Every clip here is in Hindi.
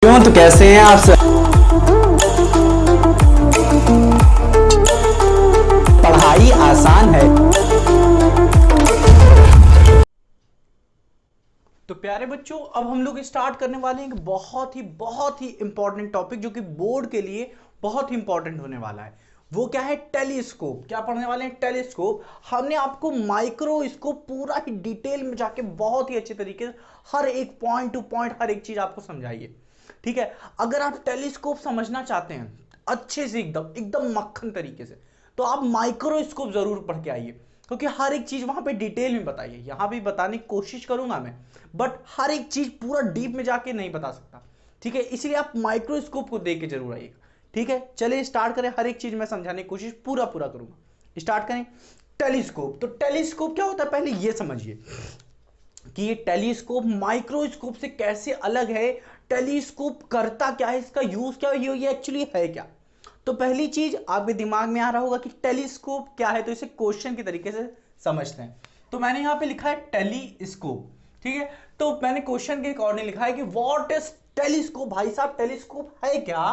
क्यों तो कैसे हैं आप सब। पढ़ाई आसान है। तो प्यारे बच्चों, अब हम लोग स्टार्ट करने वाले हैं एक बहुत ही इंपॉर्टेंट टॉपिक जो कि बोर्ड के लिए बहुत ही इंपॉर्टेंट होने वाला है। वो क्या है? टेलीस्कोप। क्या पढ़ने वाले हैं? टेलीस्कोप। हमने आपको माइक्रोस्कोप पूरा ही डिटेल में जाके बहुत ही अच्छे तरीके से हर एक पॉइंट टू पॉइंट हर एक चीज आपको समझाइए। ठीक है? अगर आप टेलीस्कोप समझना चाहते हैं अच्छे से, एकदम एकदम मक्खन तरीके से, तो आप माइक्रोस्कोप जरूर पढ़ के आइए, क्योंकि हर एक चीज वहां पे डिटेल में बताइए। यहां भी बताने की कोशिश करूंगा मैं, बट हर एक चीज पूरा डीप में जाके नहीं बता सकता। ठीक है? इसलिए आप माइक्रोस्कोप को देख के जरूर आइएगा। ठीक है, चलिए स्टार्ट करें। हर एक चीज मैं समझाने की कोशिश पूरा पूरा करूंगा। स्टार्ट करें। टेलीस्कोप। तो टेलीस्कोप क्या होता है पहले ये समझिए कि ये टेलीस्कोप माइक्रोस्कोप से कैसे अलग है। टेलीस्कोप करता क्या है, इसका यूज क्या है, ये एक्चुअली है क्या। तो पहली चीज आपके दिमाग में आ रहा होगा कि टेलीस्कोप क्या है, तो इसे क्वेश्चन के तरीके से समझते हैं। तो मैंने यहां पे लिखा है टेलीस्कोप। ठीक है? तो मैंने क्वेश्चन के अकॉर्डिंग लिखा है कि व्हाट इज टेलीस्कोप। भाई साहब, टेलीस्कोप है क्या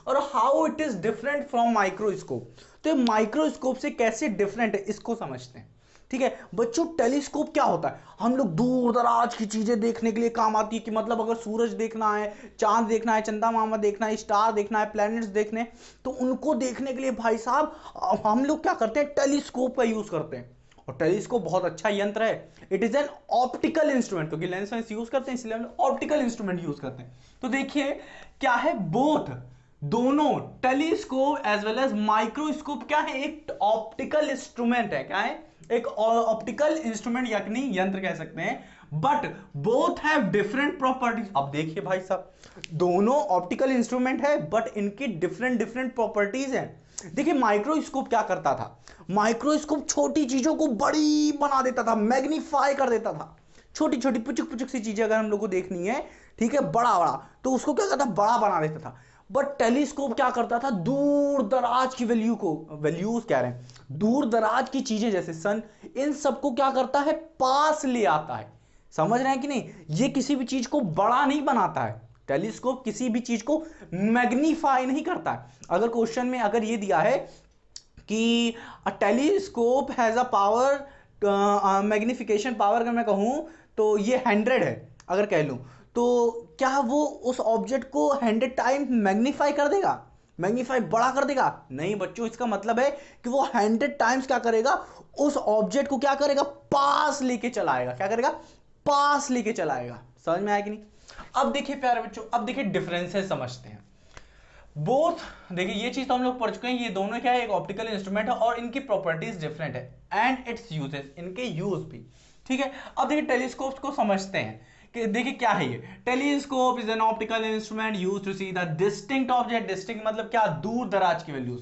और how it is different from microscope. तो ये माइक्रोस्कोप से कैसे डिफरेंट है इसको समझते हैं। ठीक है बच्चों, टेलीस्कोप क्या होता है? हम लोग दूर दराज की चीजें देखने के लिए काम आती है। कि मतलब अगर सूरज देखना है, चांद देखना है, चंदा मामा देखना है, स्टार देखना है, प्लैनेट्स देखने, तो उनको देखने के लिए भाई साहब हम लोग क्या करते हैं? टेलीस्कोप का यूज करते हैं। और टेलीस्कोप बहुत अच्छा यंत्र है। It is an optical instrument, क्योंकि लेंस वेंस यूज करते हैं इसलिए हम ऑप्टिकल इंस्ट्रूमेंट यूज करते हैं। तो देखिए क्या है, बोथ दोनों telescope as well as microscope क्या है? एक ऑप्टिकल इंस्ट्रूमेंट है। क्या है? एक ऑप्टिकल इंस्ट्रूमेंट यानी यंत्र कह सकते हैं। But both have different properties. अब देखिए भाई साहब, दोनों ऑप्टिकल इंस्ट्रूमेंट है बट इनकी डिफरेंट डिफरेंट प्रॉपर्टीज हैं। देखिए माइक्रोस्कोप क्या करता था? माइक्रोस्कोप छोटी चीजों को बड़ी बना देता था, मैग्नीफाई कर देता था। छोटी छोटी पुचुक पुचुक सी चीजें अगर हम लोग को देखनी है, ठीक है, बड़ा बड़ा, तो उसको क्या करता? बड़ा बना देता था। बट टेलीस्कोप क्या करता था? दूर दराज की वैल्यूज कह रहे हैं, दूर दराज की चीजें जैसे सन, इन सबको क्या करता है? पास ले आता है। समझ रहे हैं कि नहीं? ये किसी भी चीज को बड़ा नहीं बनाता है। टेलीस्कोप किसी भी चीज को मैग्नीफाई नहीं करता है। अगर क्वेश्चन में अगर ये दिया है कि अ telescope has a power, magnification power अगर मैं कहूं तो ये 100 है, अगर कह लूं, तो क्या वो उस ऑब्जेक्ट को 100 टाइम मैग्नीफाई कर देगा? मैग्नीफाई बड़ा कर देगा? नहीं बच्चों, इसका मतलब है कि वो 100 टाइम्स क्या करेगा? उस ऑब्जेक्ट को क्या करेगा? पास लेके चलाएगा। क्या करेगा? पास लेके चलाएगा। समझ में आया कि नहीं? अब देखिए प्यारे बच्चों, अब देखिए डिफरेंसेस समझते हैं। बोथ, देखिए ये चीज तो हम लोग पढ़ चुके हैं, ये दोनों क्या है? एक ऑप्टिकल इंस्ट्रूमेंट है और इनकी प्रॉपर्टीज डिफरेंट है। एंड इट्स यूजेस, इनके यूज भी। ठीक है? अब देखिए टेलीस्कोप को समझते हैं कि देखिए क्या है ये। Telescope is an optical instrument use to see the distinct object. Distinct मतलब क्या? दूर दराज की वैल्यूज।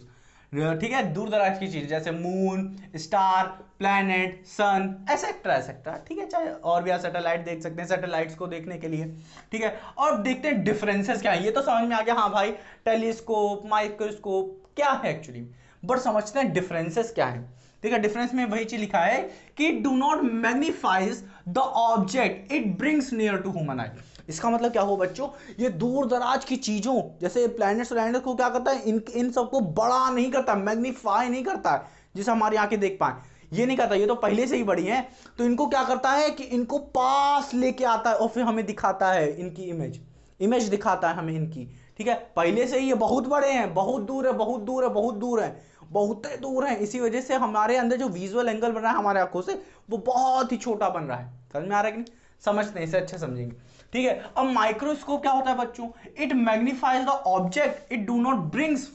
ठीक है? दूर दराज की चीज जैसे मून, स्टार, प्लैनेट, सन, एसेट्रा एसेट्रा। ठीक है? चाहे और भी आप सैटेलाइट देख सकते हैं, सैटेलाइट्स को देखने के लिए। ठीक है? और देखते हैं डिफरेंसेस क्या है। ये तो समझ में आ गया, हाँ भाई टेलीस्कोप माइक्रोस्कोप क्या है एक्चुअली। बट समझते हैं डिफरेंसेस क्या है। ठीक है? डिफरेंस में वही चीज लिखा है कि do not magnifies the object, it brings near to human eye. इसका मतलब क्या हो बच्चों? ये दूर दराज की चीजों जैसे प्लैनेट्स प्लैनेट्स को क्या करता है? इन सबको बड़ा नहीं करता, मैग्नीफाई नहीं करता है जिसे हमारी आंखें देख पाए। ये नहीं करता, ये तो पहले से ही बड़ी है। तो इनको क्या करता है कि इनको पास लेके आता है और फिर हमें दिखाता है इनकी इमेज। इमेज दिखाता है हमें इनकी। ठीक है? पहले से ही ये बहुत बड़े हैं, बहुत दूर है, बहुत दूर है, बहुत दूर है, बहुत दूर है। इसी वजह से हमारे अंदर जो विजुअल एंगल बन रहा है हमारे आंखों से, वो बहुत ही छोटा बन रहा है। समझ में आ रहा है कि नहीं? समझते हैं, इसे अच्छे समझेंगे। ठीक है? अब माइक्रोस्कोप क्या होता है बच्चों? It magnifies the object, it do not brings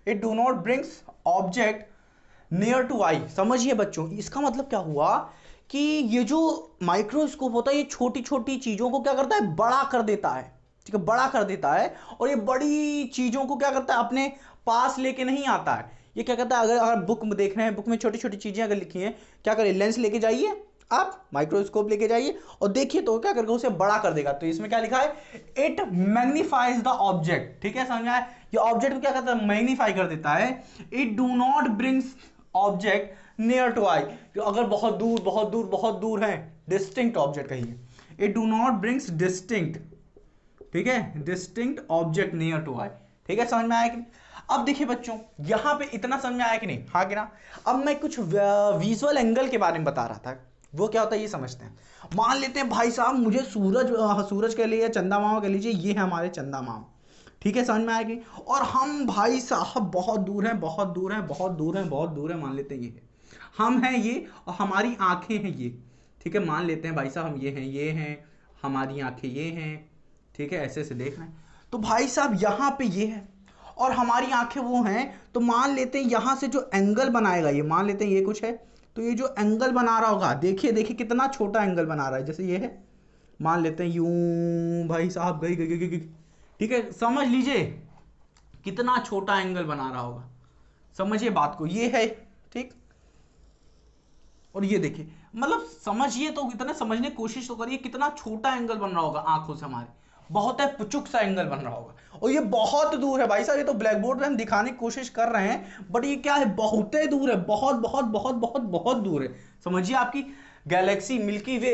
it do not brings object near to eye. समझिए बच्चों, इसका मतलब क्या हुआ कि ये जो माइक्रोस्कोप होता है ये छोटी छोटी चीजों को क्या करता है? बड़ा कर देता है। ठीक है? बड़ा कर देता है। और ये बड़ी चीजों को क्या करता है? अपने पास लेके नहीं आता है। ये क्या करता है? अगर अगर बुक में देख रहे हैं, बुक में छोटी छोटी चीजें अगर लिखी हैं, क्या करें? लेंस लेके जाइए, आप माइक्रोस्कोप लेके जाइए और देखिए तो क्या करके उसे बड़ा कर देगा। तो इसमें क्या लिखा है? It magnifies the object. ठीक है? समझ में आया? ये ऑब्जेक्ट को क्या करता है? मैग्नीफाई कर देता है। It do not brings object near to eye. अगर बहुत दूर बहुत दूर बहुत दूर है, डिस्टिंक्ट ऑब्जेक्ट कहिए, it do not brings distinct, ठीक है, distinct object near to eye. ठीक है, समझ में आया कि नहीं? अब देखिए बच्चों, यहां पे इतना समझ में आया कि नहीं, हाँ कि ना? अब मैं कुछ विजुअल एंगल के बारे में बता रहा था, वो क्या होता है ये समझते हैं। मान लेते हैं भाई साहब, मुझे सूरज कह लीजिए, चंदा मामा कह लीजिए, ये है हमारे चंदा मामा, ठीक है, समझ में आया कि? और हम भाई साहब बहुत दूर हैं, बहुत दूर हैं, बहुत दूर हैं, बहुत दूर है, मान लेते हैं ये है, हम हैं ये, और हमारी आंखें हैं ये, ठीक है, मान लेते हैं भाई साहब हम ये हैं, हमारी आंखें ये हैं, ठीक है, ऐसे ऐसे देख रहे हैं। तो भाई साहब यहाँ पे ये है और हमारी आंखें वो हैं, तो मान लेते हैं यहाँ से जो एंगल बनाएगा ये, मान लेते हैं ये कुछ है, तो ये जो एंगल बना रहा होगा, देखिए देखिए कितना छोटा एंगल बना रहा है, जैसे ये है, मान लेते हैं यूं, भाई साहब गई गई गई गई, ठीक है, समझ लीजिए कितना छोटा एंगल बना रहा होगा, समझिए बात को, ये है, ठीक, और ये देखिए, मतलब समझिए, तो इतना समझने की कोशिश तो करिए, कितना छोटा एंगल बन रहा होगा आंखों से हमारे, बहुत है पुचुक सा एंगल बन रहा होगा, और ये बहुत दूर है भाई साहब, ये तो ब्लैक बोर्ड पे हम दिखाने की कोशिश कर रहे हैं, बट ये क्या है, बहुत दूर है, बहुत बहुत बहुत बहुत बहुत दूर है। समझिए आपकी गैलेक्सी मिल्की वे,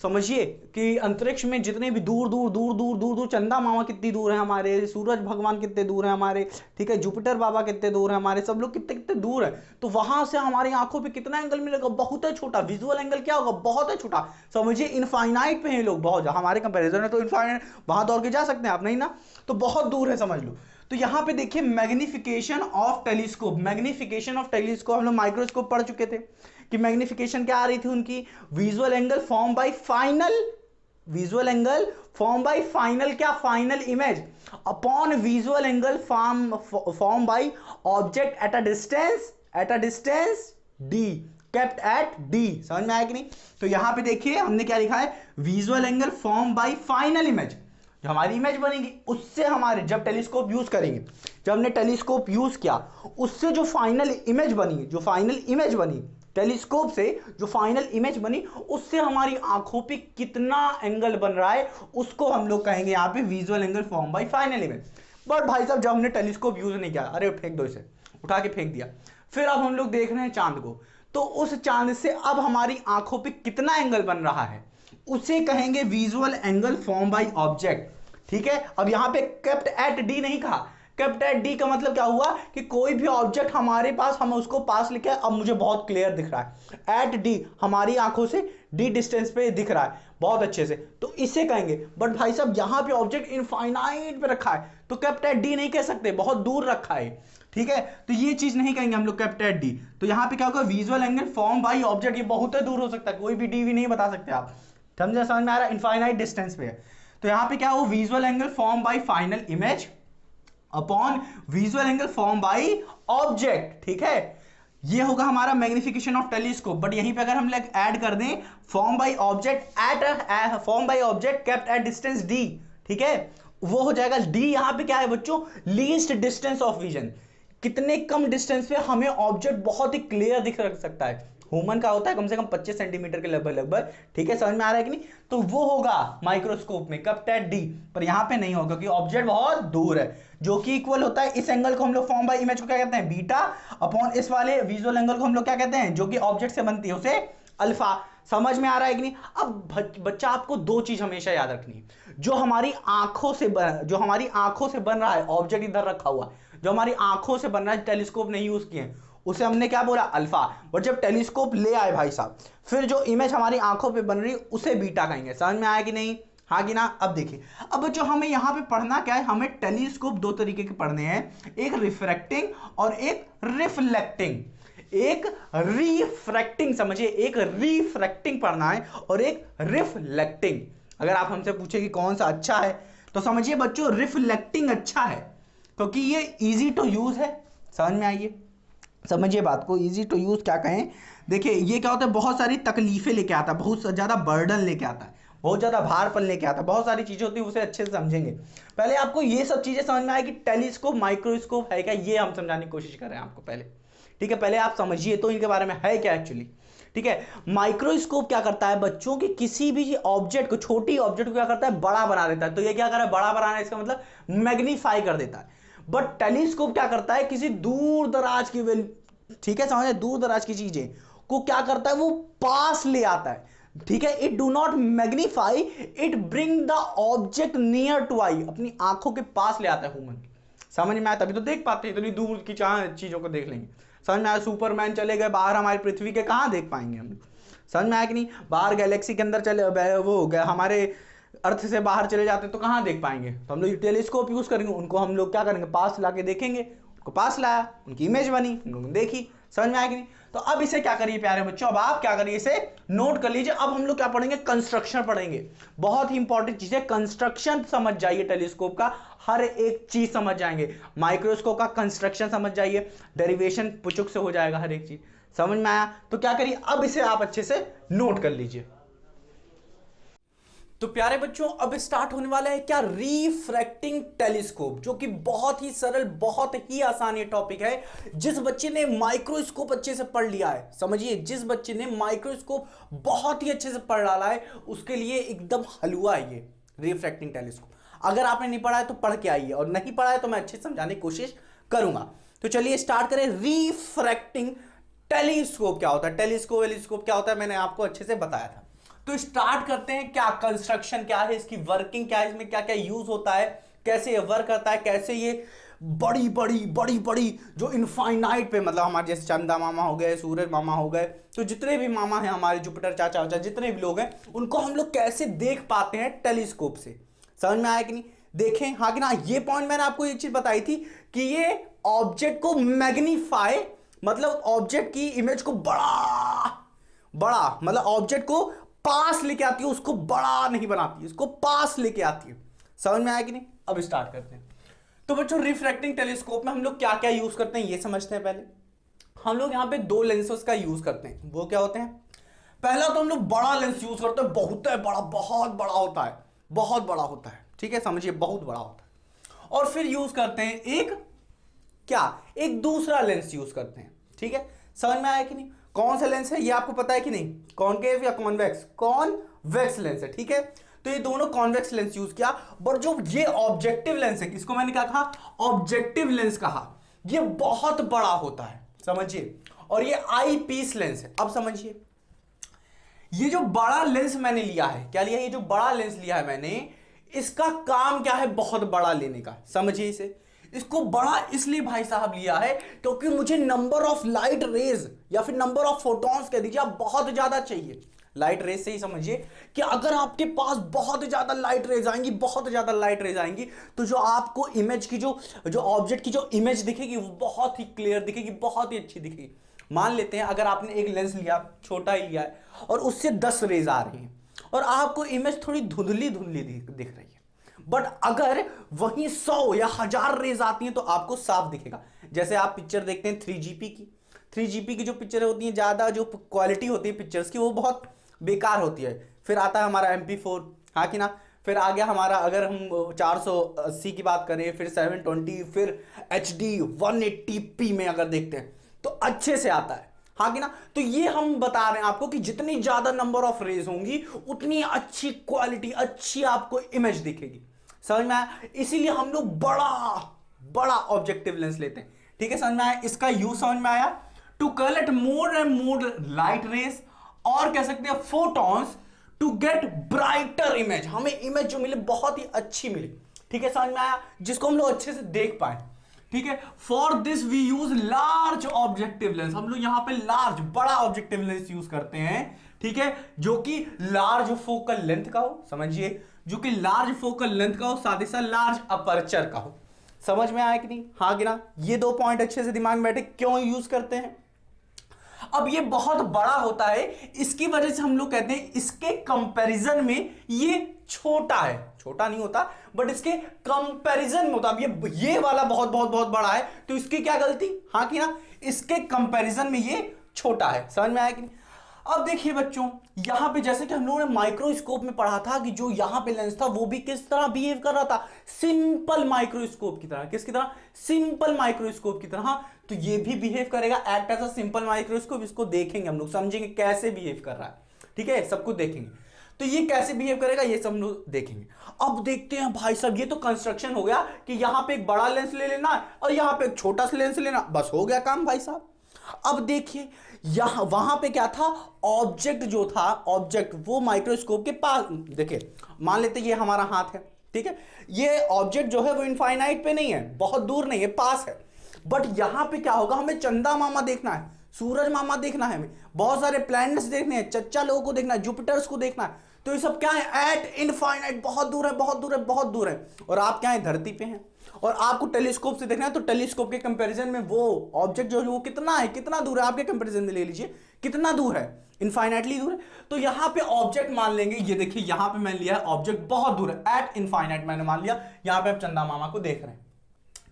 समझिए कि अंतरिक्ष में जितने भी दूर दूर दूर दूर दूर दूर, चंदा मामा कितनी दूर है हमारे, सूरज भगवान कितने दूर है हमारे, ठीक है, जुपिटर बाबा कितने दूर है हमारे, सब लोग कितने कितने दूर है, तो वहां से हमारी आंखों पे कितना एंगल मिलेगा, बहुत है छोटा, विजुअल एंगल क्या होगा, बहुत है छोटा, समझिए इनफाइनाइट पे हैं लोग, बहुत, हमारे कंपेरिजन में तो इनफाइनाइट, वहां दौड़ के जा सकते हैं आप, नहीं ना, तो बहुत दूर है समझ लो। तो यहां पे देखिए magnification of telescope, magnification of telescope, हम लोग माइक्रोस्कोप पढ़ चुके थे कि मैग्निफिकेशन क्या आ रही थी उनकी, visual angle form by final, visual angle form by final, क्या, final image upon visual angle form by object at a distance D, kept at D. समझ में आया कि नहीं? तो यहां पे देखिए हमने क्या लिखा है, visual angle form by final image, जो हमारी इमेज बनेगी उससे हमारे, जब टेलीस्कोप यूज करेंगे, जब हमने टेलीस्कोप यूज किया, उससे जो फाइनल इमेज बनी, जो फाइनल इमेज बनी टेलीस्कोप से, जो फाइनल इमेज बनी, उससे हमारी आंखों पे कितना एंगल बन रहा है, उसको हम लोग कहेंगे यहाँ पे visual angle form by final image. But भाई साहब जब हमने टेलीस्कोप यूज नहीं किया, अरे फेंक दो इसे, उठा के फेंक दिया, फिर अब हम लोग देख रहे हैं चांद को, तो उस चांद से अब हमारी आंखों पे कितना एंगल बन रहा है, उसे कहेंगे visual angle form by object. ठीक है, अब यहां पे केप्ट एट डी नहीं कहा, केप्ट एट डी का मतलब क्या हुआ कि कोई भी ऑब्जेक्ट हमारे पास, हम उसको पास लेके, अब मुझे बहुत क्लियर दिख रहा है, एट डी हमारी आंखों से डी डिस्टेंस पे दिख रहा है बहुत अच्छे से, तो इसे कहेंगे। बट भाई साहब यहां पे ऑब्जेक्ट इनफाइनाइट पे रखा है, तो केप्ट एट डी नहीं कह सकते, बहुत दूर रखा है, ठीक है, तो ये चीज नहीं कहेंगे हम लोग केप्ट एट डी। तो यहां पे क्या होगा, visual angle form by object, ये बहुत दूर हो सकता है, कोई भी डी भी नहीं बता सकते आप, समझ में आ रहा है, इनफाइनाइट डिस्टेंस पे है। तो यहां पे क्या हो, visual angle form by final image upon visual angle form by object, ठीक है, ये होगा हमारा मैग्निफिकेशन ऑफ टेलीस्कोप। बट यहीं पे अगर हम लोग ऐड कर दें form by object eight form by object kept at distance D, ठीक है, वो हो जाएगा डी। यहां पे क्या है बच्चों, लीस्ट डिस्टेंस ऑफ विजन, कितने कम डिस्टेंस पे हमें ऑब्जेक्ट बहुत ही क्लियर दिख सकता है। ह्यूमन का होता है कम से कम 25 सेंटीमीटर के लगभग, ठीक है, समझ में आ रहा है कि नहीं, तो वो होगा माइक्रोस्कोप में केप्ट एट डी, पर यहां पे नहीं होगा क्योंकि ऑब्जेक्ट बहुत दूर है, जो कि इक्वल होता है इस एंगल को हम लोग फॉर्म बाय इमेज को क्या कहते हैं, बीटा, अपॉन इस वाले विजुअल एंगल को हम लोग क्या कहते हैं, जो कि ऑब्जेक्ट से बनती है, उसे अल्फा। समझ में आ रहा है कि नहीं? अब बच्चा आपको दो चीज हमेशा याद रखनी है, जो हमारी आंखों से बन रहा है, ऑब्जेक्ट इधर रखा हुआ है, जो हमारी आंखों से बन रहा है, टेलीस्कोप नहीं यूज किए, उसे हमने क्या बोला, अल्फा। बट जब टेलीस्कोप ले आए भाई साहब, फिर जो इमेज हमारी आंखों पे बन रही है उसे बीटा कहेंगे। समझ में आया कि नहीं, हाँ कि ना? अब देखिए, अब जो हमें यहाँ पे पढ़ना क्या है, हमें टेलीस्कोप दो तरीके के पढ़ने हैं, एक रिफ्रैक्टिंग और एक रिफ्लेक्टिंग। एक रिफ्रैक्टिंग, समझिए, एक रिफ्रैक्टिंग पढ़ना है और एक रिफ्लेक्टिंग। अगर आप हमसे पूछे कि कौन सा अच्छा है, तो समझिए बच्चों रिफ्लेक्टिंग अच्छा है, क्योंकि ये इजी टू यूज है। समझ में आइए, समझिए बात को, इजी टू यूज क्या कहें, देखिए ये क्या होता है, बहुत सारी तकलीफें लेके आता है, बहुत ज्यादा बर्डन लेके आता है, बहुत ज्यादा भारपन लेके आता है, बहुत सारी चीजें होती है, उसे अच्छे से समझेंगे। पहले आपको ये सब चीजें समझ में आए कि टेलीस्कोप माइक्रोस्कोप है क्या, ये हम समझाने की कोशिश कर रहे हैं आपको पहले, ठीक है, पहले आप समझिए तो इनके बारे में है क्या एक्चुअली, ठीक है। माइक्रोस्कोप क्या करता है बच्चों की, किसी भी ऑब्जेक्ट को, छोटी ऑब्जेक्ट को क्या करता है, बड़ा बना देता है। तो ये क्या कर रहा है, बड़ा बनाना, इसका मतलब मैग्नीफाई कर देता है। बट टेलीस्कोप क्या करता है, किसी दूर दराज की, ठीक है, समझे, दूर दराज की चीजें को क्या करता है, वो पास ले आता है। ठीक है, it do not magnify, it bring the object near to eye, अपनी आंखों के पास ले आता है ह्यूमन। समझ में आया? तभी तो देख पाते हैं, इतनी दूर की चीजों को देख लेंगे। समझ में आया? सुपरमैन चले गए बाहर हमारी पृथ्वी के, कहां देख पाएंगे हम? समझ में आया कि नहीं? बाहर गैलेक्सी के अंदर चले, वो हो गया हमारे अर्थ से बाहर चले जाते तो कहां देख पाएंगे? तो हम लोग टेलीस्कोप यूज करेंगे, उनको हम लोग क्या करेंगे, पास लाके देखेंगे। उनको पास लाया, उनकी इमेज बनी, उन्होंने देखी। समझ में आया कि नहीं? तो अब इसे क्या करिए प्यारे बच्चों, अब आप क्या करिए, इसे नोट कर लीजिए। अब हम लोग क्या पढ़ेंगे, कंस्ट्रक्शन पढ़ेंगे। बहुत ही इंपॉर्टेंट चीज है, कंस्ट्रक्शन समझ जाइए, टेलीस्कोप का हर एक चीज समझ जाएंगे। माइक्रोस्कोप का कंस्ट्रक्शन समझ जाइए, डेरिवेशन पुचुक से हो जाएगा हर एक चीज। समझ में आया? तो क्या करिए, अब इसे आप अच्छे से नोट कर लीजिए। तो प्यारे बच्चों, अब स्टार्ट होने वाला है क्या, रिफ्रैक्टिंग टेलीस्कोप, जो कि बहुत ही सरल, बहुत ही आसान ये टॉपिक है। जिस बच्चे ने माइक्रोस्कोप अच्छे से पढ़ लिया है, समझिए, जिस बच्चे ने माइक्रोस्कोप बहुत ही अच्छे से पढ़ डाला है, उसके लिए एकदम हलवा है ये रिफ्रैक्टिंग टेलीस्कोप। अगर आपने नहीं पढ़ा है तो पढ़ के आइए, और नहीं पढ़ा है तो मैं अच्छे से समझाने की कोशिश करूंगा। तो चलिए स्टार्ट करें। रिफ्रैक्टिंग टेलीस्कोप क्या होता है, टेलीस्कोप क्या होता है, मैंने आपको अच्छे से बताया था। तो स्टार्ट करते हैं, क्या कंस्ट्रक्शन क्या है, इसकी वर्किंग क्या है, इसमें क्या क्या यूज होता है, कैसे ये वर्क करता है, कैसे ये बड़ी बड़ी जो इनफाइनाइट पे, मतलब हमारे जैसे चंदा मामा हो गए, सूरज मामा हो गए, तो जितने भी मामा हैं हमारे, जुपिटर चाचा वाचा, जितने भी लोग हैं, उनको हम लोग कैसे देख पाते हैं टेलीस्कोप से। समझ में आया कि नहीं? देखें, हाँ कि ना? ये पॉइंट मैंने आपको एक चीज बताई थी कि ये ऑब्जेक्ट को मैग्नीफाई, मतलब ऑब्जेक्ट की इमेज को बड़ा मतलब ऑब्जेक्ट को पास लेके आती है, उसको बड़ा नहीं बनाती, इसको पास लेके आती है। समझ में आया कि नहीं? अब स्टार्ट करते हैं। तो बच्चों, रिफ्रैक्टिंग टेलीस्कोप में हम लोग क्या क्या यूज करते हैं ये समझते हैं। पहले हम लोग यहां पे दो लेंसेस का यूज करते हैं। वो क्या होते हैं? पहला तो हम लोग बड़ा लेंस यूज करते हैं, बहुत बड़ा, बहुत बड़ा होता है, बहुत बड़ा होता है, ठीक है, समझिए, बहुत बड़ा होता है। और फिर यूज करते हैं एक दूसरा लेंस यूज करते हैं, ठीक है। समझ में आया कि नहीं? कौन सा लेंस है ये आपको पता है कि नहीं? कॉनकेव या कॉन्वेक्स? कॉन्वेक्स लेंस है, ठीक है। तो ये दोनों कॉन्वेक्स लेंस यूज किया। पर जो ये ऑब्जेक्टिव लेंस है, इसको मैंने क्या कहा? ऑब्जेक्टिव लेंस कहा। ये बहुत बड़ा होता है, समझिए, और ये आई पीस लेंस है। अब समझिए, ये जो बड़ा लेंस मैंने लिया है, क्या लिया? ये जो बड़ा लेंस लिया है मैंने, इसका काम क्या है? बहुत बड़ा लेने का। समझिए इसे, इसको बड़ा इसलिए भाई साहब लिया है क्योंकि मुझे नंबर ऑफ लाइट रेज या फिर नंबर ऑफ फोटॉन्स कह दीजिए, आप बहुत ज्यादा चाहिए। लाइट रेज से ही समझिए कि अगर आपके पास बहुत ज्यादा लाइट रेज आएंगी, बहुत ज्यादा लाइट रेज आएंगी, तो जो आपको इमेज की जो ऑब्जेक्ट की जो इमेज दिखेगी वो बहुत ही क्लियर दिखेगी, बहुत ही अच्छी दिखेगी। मान लेते हैं अगर आपने एक लेंस लिया, छोटा ही लिया है, और उससे 10 रेज आ रही हैं और आपको इमेज थोड़ी धुंधली दिख रही है, बट अगर वहीं 100 या 1000 रेज आती हैं तो आपको साफ दिखेगा। जैसे आप पिक्चर देखते हैं 3GP की जो पिक्चर होती है, ज्यादा जो क्वालिटी होती है पिक्चर्स की, वो बहुत बेकार होती है। फिर आता है हमारा MP4, हाँ कि ना? फिर आ गया हमारा, अगर हम 480 की बात करें, फिर 720, फिर HD 180p में अगर देखते हैं तो अच्छे से आता है, हाँ कि ना? तो ये हम बता रहे हैं आपको कि जितनी ज्यादा नंबर ऑफ रेज होंगी उतनी अच्छी क्वालिटी, अच्छी आपको इमेज दिखेगी। समझ में आया? इसीलिए हम लोग बड़ा ऑब्जेक्टिव लेंस लेते हैं, ठीक है। समझ में आया? इसका यूज समझ में आया? To collect more and more light rays, और कह सकते हैं photons, to get brighter image, हमें इमेज जो मिले बहुत ही अच्छी मिले, ठीक है। समझ में आया? जिसको हम लोग अच्छे से देख पाए, ठीक है। For this we use large objective lens, हम लोग यहां पे लार्ज, बड़ा ऑब्जेक्टिव लेंस यूज करते हैं, ठीक है, जो कि लार्ज फोकल लेंथ का हो, समझिए, जो कि लार्ज फोकल लेंथ का हो, साथ ही साथ लार्ज अपर्चर का हो। समझ में आया कि नहीं? हाँ कि ना? ये दो पॉइंट अच्छे से दिमाग में बैठे, क्यों यूज करते हैं। अब ये बहुत बड़ा होता है, इसकी वजह से हम लोग कहते हैं इसके कंपैरिजन में ये छोटा है, छोटा नहीं होता बट इसके कंपैरिजन में होता। अब ये वाला बहुत बड़ा है, तो इसकी क्या गलती, हाँ कि ना? इसके कंपैरिजन में ये छोटा है। समझ में आया कि नहीं? अब देखिए बच्चों, यहां पे जैसे कि हम लोगों ने माइक्रोस्कोप में पढ़ा था कि जो यहां पे लेंस था वो भी किस तरह बिहेव कर रहा था, सिंपल माइक्रोस्कोप की तरह। किसकी तरह? सिंपल माइक्रोस्कोप की तरह। तो ये भी बिहेव करेगा act as a simple microscope. इसको देखेंगे हम लोग, समझेंगे कैसे बिहेव कर रहा है, ठीक है, सब कुछ देखेंगे। तो ये कैसे बिहेव करेगा ये सब लोग देखेंगे। अब देखते हैं भाई साहब, ये तो कंस्ट्रक्शन हो गया कि यहां पे एक बड़ा लेंस ले लेना और यहां पे एक छोटा सा लेंस लेना, बस हो गया काम भाई साहब। अब देखिए, यहां वहां पे क्या था, ऑब्जेक्ट जो था, ऑब्जेक्ट वो माइक्रोस्कोप के पास, देखिए मान लेते ये हमारा हाथ है, ठीक है, ये ऑब्जेक्ट जो है वो इनफाइनाइट पे नहीं है, बहुत दूर नहीं है, पास है। बट यहां पे क्या होगा, हमें चंदा मामा देखना है, सूरज मामा देखना है, हमें बहुत सारे प्लैनेट्स देखने हैं, चच्चा लोगों को देखना है, जुपिटर्स को देखना है। तो ये सब क्या है, एट इनफाइनाइट, बहुत दूर है, बहुत दूर है, बहुत दूर है। और आप क्या है, धरती पे हैं, और आपको टेलीस्कोप से देखना है, तो टेलीस्कोप के कंपैरिजन में वो ऑब्जेक्ट जो है वो कितना है, कितना दूर है, आपके कंपैरिजन में ले लीजिए कितना दूर है, इनफाइनाइटली दूर है। तो यहां पे ऑब्जेक्ट मान लेंगे, ये देखिए यहां पे मैंने लिया है ऑब्जेक्ट बहुत दूर है, एट इनफाइनाइट मैंने मान लिया। यहां पे आप चंदा मामा को देख रहे हैं,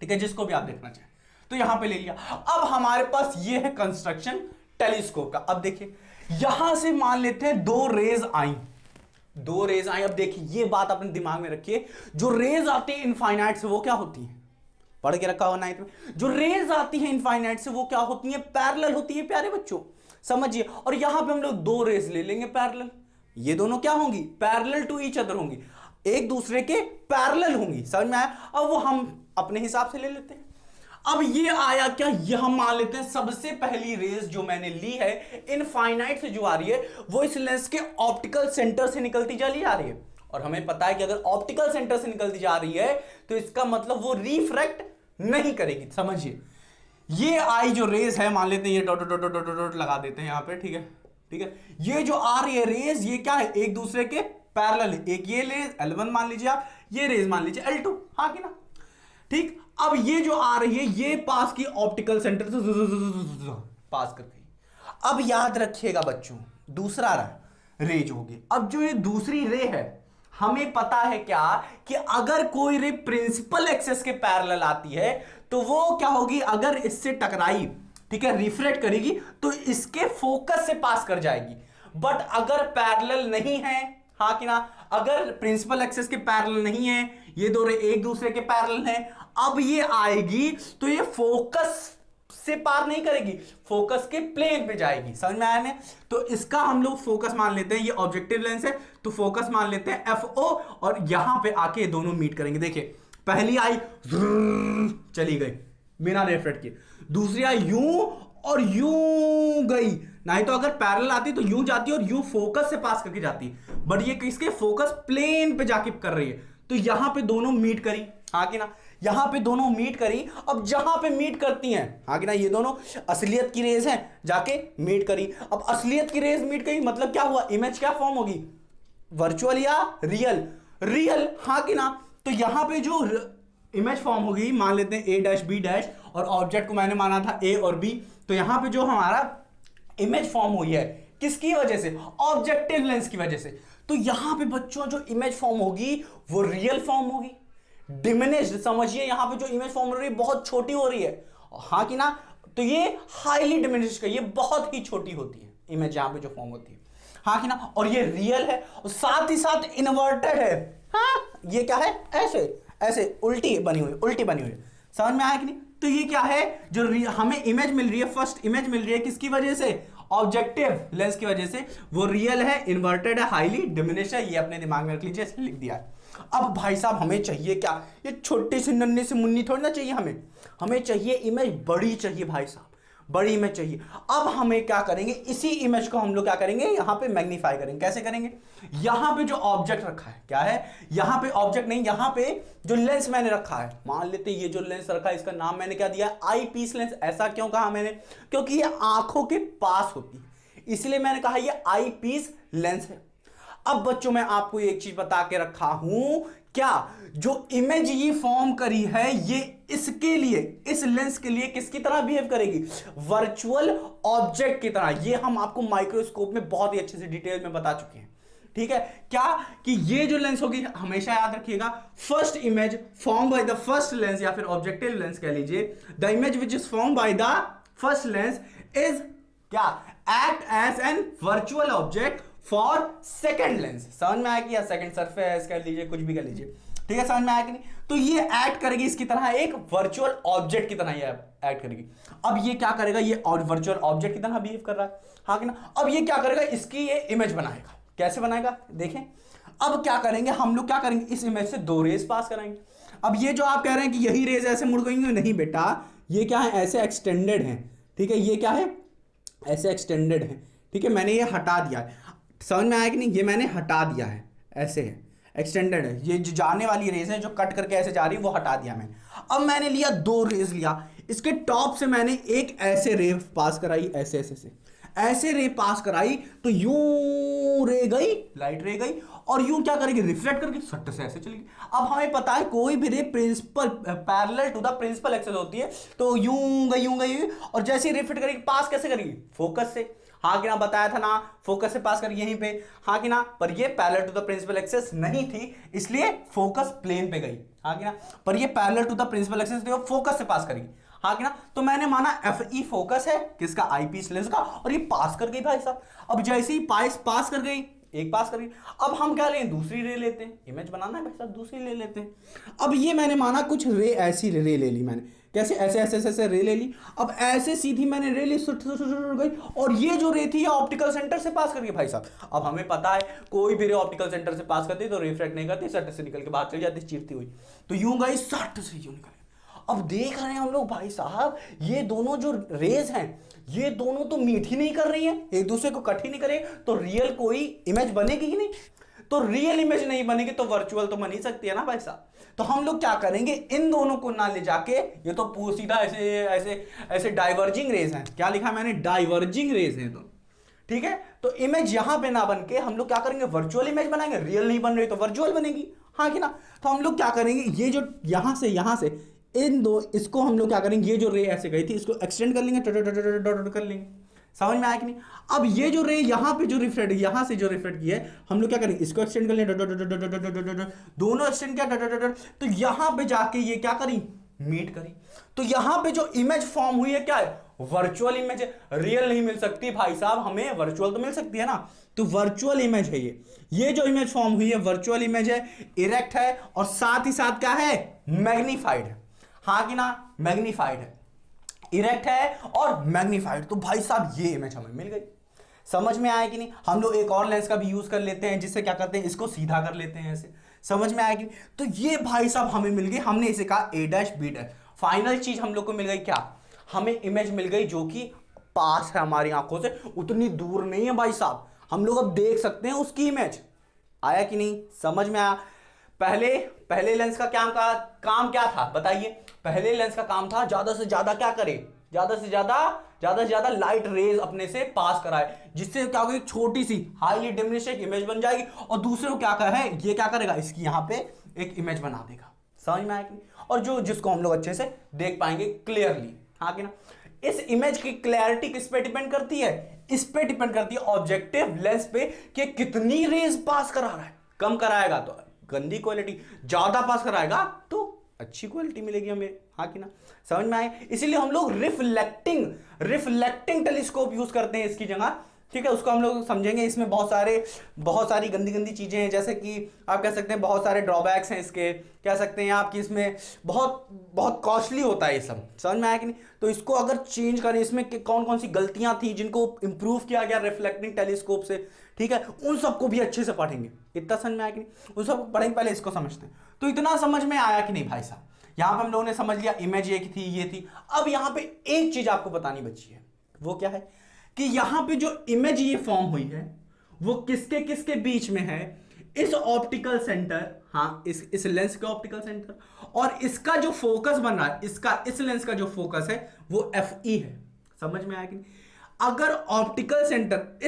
ठीक है, जिसको भी आप देखना चाहें, तो यहां पे ले लिया। अब हमारे पास ये है कंस्ट्रक्शन टेलीस्कोप का। अब देखिए यहां से मान लेते हैं दो रेज आई, दो रेज आई। अब देखिए ये बात अपने दिमाग में रखिए, जो रेज आती है इनफाइनाइट से वो क्या होती है, पढ़ के रखा हुआ नाइन्थ में, जो रेज आती है इनफाइनाइट से वो क्या होती है, पैरेलल होती है प्यारे बच्चों, समझिए। और यहां पे हम लोग दो रेज ले लेंगे पैरेलल, ये दोनों क्या होंगी, पैरेलल टू ईच अदर होंगी, एक दूसरे के पैरेलल होंगी, समझ में आया। अब वो हम अपने हिसाब से ले लेते हैं। अब ये आया क्या, ये हम मान लेते हैं सबसे पहली रेज जो मैंने ली है इनफाइनाइट से जो आ रही है वो इस लेंस के ऑप्टिकल सेंटर से निकलती चली आ रही है। और हमें पता है कि अगर ऑप्टिकल सेंटर से निकलती जा रही है तो इसका मतलब वो रिफ्रैक्ट नहीं करेगी, समझिए। ये आई जो रेज है, मान लेते हैं ये dot dot dot dot dot लगा देते हैं यहां पे, ठीक है, ठीक है। ये जो आ रही है रेज, ये क्या है, एक दूसरे के पैरेलल है, एक ये रेज L1 मान लीजिए आप, ये रेज मान लीजिए L2, हाँ कि ना, ठीक। अब ये जो आ रही है ये पास की ऑप्टिकल सेंटर से पास कर गई। अब याद रखिएगा बच्चों, दूसरा रेज होगी। अब जो ये दूसरी रे है, हमें पता है क्या कि अगर कोई रे प्रिंसिपल एक्सिस के पैरेलल आती है तो वो क्या होगी, अगर इससे टकराई, ठीक है, रिफ्लेक्ट करेगी तो इसके फोकस से पास कर जाएगी। बट अगर पैरेलल नहीं है, हाँ कि ना, अगर प्रिंसिपल एक्सिस के पैरेलल नहीं है, ये दो रे एक दूसरे के पैरेलल हैं, अब ये आएगी तो ये फोकस से पार नहीं करेगी, फोकस के प्लेन पे जाएगी, समझ में आया ना। तो इसका हम लोग फोकस मान लेते हैं, ये ऑब्जेक्टिव लेंस है तो फोकस मान लेते हैं FO, और यहां पे आके दोनों मीट करेंगे। देखिए पहली आई चली गई बिना रिफ्लेक्ट किए, दूसरी आई यूं और यूं गई, नहीं तो अगर पैरेलल आती तो यूं जाती और यूं फोकस से पास करके जाती, बट ये किसके फोकस प्लेन पे जाके कर रही है। तो यहां पे दोनों मीट करी, हाँ कि ना, यहां पे दोनों मीट करी। अब जहां पे मीट करती हैं, हाँ कि ना, ये दोनों असलियत की रेज हैं, जाके मीट करी। अब असलियत की रेज मीट करी मतलब क्या हुआ, इमेज क्या फॉर्म होगी, वर्चुअल या रियल, रियल, हाँ कि ना। तो यहां पे जो इमेज फॉर्म होगी, मान लेते हैं A', B', और ऑब्जेक्ट को मैंने माना था A और B, तो यहां पे जो हमारा इमेज फॉर्म हुई है किसकी वजह से, ऑब्जेक्टिव लेंस की वजह से। तो यहां पे बच्चों जो इमेज फॉर्म होगी वो रियल फॉर्म होगी, डिमिनिश्ड, समझिए यहां पे जो इमेज फॉर्म हो रही है बहुत छोटी हो रही है, हाँ कि ना। तो ये हाईली डिमिनिश्ड, ये बहुत ही छोटी होती है इमेज यहां पे जो फॉर्म होती है, हाँ कि ना। और ये रियल है और साथ ही साथ इन्वर्टेड है, हाँ, ये क्या है, ऐसे ऐसे उल्टी बनी हुई, उल्टी बनी हुई, समझ में आया कि नहीं। तो ये क्या है, जो हमें इमेज मिल रही है, फर्स्ट इमेज मिल रही है किसकी वजह से, ऑब्जेक्टिव लेंस की वजह से, वो रियल है, इन्वर्टेड है, हाईली डिमिनिश है, ये अपने दिमाग में रख लीजिए, लिख दिया है। अब भाई साहब हमें चाहिए क्या, ये छोटी सी नन्ही सी मुन्नी थोड़ी ना चाहिए, हमें चाहिए इमेज बड़ी चाहिए भाई साहब, बड़ी इमेज चाहिए। अब हमें क्या करेंगे, इसी इमेज को हम लोग क्या करेंगे, यहां पे मैग्नीफाई करेंगे। कैसे करेंगे, यहां पे जो ऑब्जेक्ट रखा है, क्या है, यहां पे ऑब्जेक्ट नहीं, यहां पे जो लेंस मैंने रखा है, मान लेते ये जो लेंस रखा है इसका नाम मैंने क्या दिया, आई पीस लेंस। ऐसा क्यों कहा मैंने, क्योंकि ये आंखों के पास होती है, इसलिए मैंने कहा ये आई पीस लेंस है। अब बच्चों मैं आपको एक चीज बता के रखा हूं, क्या जो इमेज ये फॉर्म करी है ये इसके लिए, इस लेंस के लिए किसकी तरह बिहेव करेगी, वर्चुअल ऑब्जेक्ट की तरह। ये हम आपको माइक्रोस्कोप में बहुत ही अच्छे से डिटेल में बता चुके हैं, ठीक है। क्या कि ये जो लेंस होगी, हमेशा याद रखिएगा, first image form by the first lens या फिर ऑब्जेक्टिव लेंस कह लीजिए, the image which is form by the first lens is क्या, act as an virtual object for second lens. समझ में आया कि, या सेकेंड सरफेस कह लीजिए, कुछ भी कह लीजिए, ठीक है, समझ में आया कि नहीं। तो ये एक्ट करेगी इसकी तरह, एक वर्चुअल ऑब्जेक्ट की तरह ये एक्ट करेगी। अब ये क्या करेगा, ये वर्चुअल ऑब्जेक्ट की तरह बिहेव कर रहा है, हाँ कि ना। अब ये क्या करेगा, इसकी ये इमेज बनाएगा। कैसे बनाएगा देखें। अब क्या करेंगे हम लोग, क्या करेंगे, इस इमेज से दो रेज पास कराएंगे। अब ये जो आप कह रहे हैं कि यही रेज ऐसे मुड़ गई, नहीं बेटा, ये क्या है, ऐसे एक्सटेंडेड है, ठीक है, ये क्या है, ऐसे एक्सटेंडेड है, ठीक है, मैंने ये हटा दिया है, समझ में आया कि नहीं, ये मैंने हटा दिया है, ऐसे है, एक्सटेंडेड है, ये जो जाने वाली रेस है जो कट करके ऐसे जा रही है वो हटा दिया मैंने। अब मैंने लिया दो रेस लिया, इसके टॉप से मैंने एक ऐसे रे पास कराई, ऐसे ऐसे ऐसे रे पास कराई, तो यूं रे गई, लाइट रे गई, और यूं क्या करेगी, रिफ्लेक्ट करके सट से ऐसे चलेगी। अब हमें पता है कोई भी ray principal parallel to the principal axis होती है, तो यूं गई, और जैसे ही रिफ्लेक्ट करेगी पास कैसे करेगी, फोकस से, हाँ कि ना, बताया था ना, फोकस से पास कर यहीं पे, हाँ कि ना, पर ये parallel to the principal axis नहीं थी, इसलिए फोकस प्लेन पे गई, हाँ कि ना, पर ये parallel to the principal axis थी, फोकस से पास करेगी, हाँ कि ना, तो मैंने माना FE फोकस है किसका, आईपीस लेंस का, और ये पास कर गई भाई साहब। अब जैसे ही पास कर गई, एक पास कर गई, अब हम क्या लें, दूसरी रे लेते हैं, इमेज बनाना है भाई साहब, दूसरी ले लेते हैं। अब ये मैंने माना कुछ रे, ऐसी रे ले ली मैंने, कैसे, ऐसे ऐसे ऐसे ऐसे रे ले ली, अब ऐसे सीधी मैंने रे ली, सुट गई, और ये जो रे थी ये ऑप्टिकल सेंटर से पास कर गई भाई साहब। अब हमें पता है कोई भी रे ऑप्टिकल सेंटर से पास करती तो रिफ्लेक्ट नहीं करती, सट से निकल के बाहर चली जाती चीरती हुई, तो यूं गई सट से यूं निकल। अब देख रहे हैं हम लोग भाई साहब, ये दोनों जो रेज हैं ये दोनों तो मीट ही नहीं कर रही हैं, एक दूसरे को कट ही नहीं करे, तो रियल कोई इमेज बनेगी ही नहीं, तो रियल इमेज नहीं बनेगी तो वर्चुअल तो बन ही सकती है ना भाई साहब। तो हम लोग क्या करेंगे, इन दोनों को ना ले जाके, ये तो सीधा ऐसे ऐसे ऐसे डाइवर्जिंग रेज हैं, क्या लिखा मैंने, डाइवर्जिंग रेज हैं दोनों, ठीक है, तो इमेज यहां पे ना बन के हम लोग क्या करेंगे, वर्चुअल इमेज बनाएंगे, रियल नहीं बन रही तो वर्चुअल बनेगी, हाँ कि ना। तो हम लोग क्या करेंगे, ये जो यहां से इन दो, इसको हम लोग क्या करेंगे, ये जो रे ऐसे गई थी इसको एक्सटेंड कर लेंगे, कर लेंगे, समझ में आया कि नहीं। अब ये जो रे यहां पे जो रिफ्लेक्ट, यहां से जो रिफ्लेक्ट की है, हम लोग क्या करेंगे, इसको एक्सटेंड कर लेंगे, दोनों एक्सटेंड किया, तो यहां पे जाके ये क्या करी, मीट करी, तो यहां पे जो इमेज फॉर्म हुई है क्या है, वर्चुअल इमेज है, रियल नहीं मिल सकती भाई साहब, हमें वर्चुअल तो मिल सकती है ना, तो वर्चुअल इमेज है ये जो इमेज फॉर्म हुई है वर्चुअल इमेज है, इरेक्ट है, और साथ ही साथ क्या है, मैग्नीफाइड है, हाँ कि ना, मैग्नीफाइड है, इरेक्ट है और मैग्नीफाइड, तो भाई साहब ये इमेज हमें मिल गई। समझ में आया कि नहीं। हम लोग एक और लेंस का भी यूज कर लेते हैं, जिससे क्या करते हैं, इसको सीधा कर लेते हैं ऐसे, समझ में आया कि नहीं। तो ये भाई साहब हमें मिल गई, हमने इसे कहा A' B'। फाइनल चीज हम लोग को मिल गई क्या, हमें इमेज मिल गई जो कि पास है हमारी आंखों से, उतनी दूर नहीं है भाई साहब, हम लोग अब देख सकते हैं उसकी इमेज। आया कि नहीं, समझ में आया। पहले लेंस का काम क्या था बताइए। पहले लेंस का काम था ज्यादा से ज्यादा क्या करे, ज्यादा से ज्यादा लाइट रेज अपने से पास कराए, जिससे क्या होगी, छोटी सी हाईली डिमिनिश्ड इमेज बन जाएगी, और दूसरे को क्या है, ये क्या करेगा, इसकी यहां पे एक इमेज बना देगा। समझ में आया कि नहीं, और जिसको हम लोग अच्छे से देख पाएंगे क्लियरली, हाँ कि ना। इस इमेज की क्लैरिटी किस पे डिपेंड करती है, इस पे डिपेंड करती है ऑब्जेक्टिव लेंस पे कि कितनी रेज पास करा रहा है। कम कराएगा तो गंदी क्वालिटी, ज्यादा पास कराएगा तो अच्छी क्वालिटी मिलेगी हमें, हाँ कि ना। समझ में आए। इसीलिए हम लोग रिफ्लेक्टिंग टेलीस्कोप यूज करते हैं इसकी जगह, ठीक है। उसको हम लोग समझेंगे, इसमें बहुत सारी गंदी चीजें हैं, जैसे कि आप कह सकते हैं बहुत सारे ड्रॉबैक्स हैं इसके, कह सकते हैं आपकी इसमें बहुत कॉस्टली होता है ये सब। समझ में आया कि नहीं। तो इसको अगर चेंज करें, इसमें कौन कौन सी गलतियां थी जिनको इंप्रूव किया गया रिफ्लेक्टिंग टेलीस्कोप से, ठीक है, उन सबको भी अच्छे से पढ़ेंगे। इतना समझ में आया कि नहीं, उन सबको पढ़ेंगे, पहले इसको समझते हैं। तो इतना समझ में आया कि नहीं भाई साहब। यहां पर हम लोगों ने समझ लिया इमेज ये थी। अब यहां पे एक चीज आपको बतानी बची है, वो क्या है कि यहां पे जो इमेज ये फॉर्म हुई है वो किसके किसके बीच में है, इस ऑप्टिकल सेंटर, हाँ इस लेंस के ऑप्टिकल सेंटर, और इसका जो फोकस बन रहा है, इस लेंस का जो फोकस है वो FE है। समझ में आया कि नहीं। अगर ऑप्टिकल सेंटर,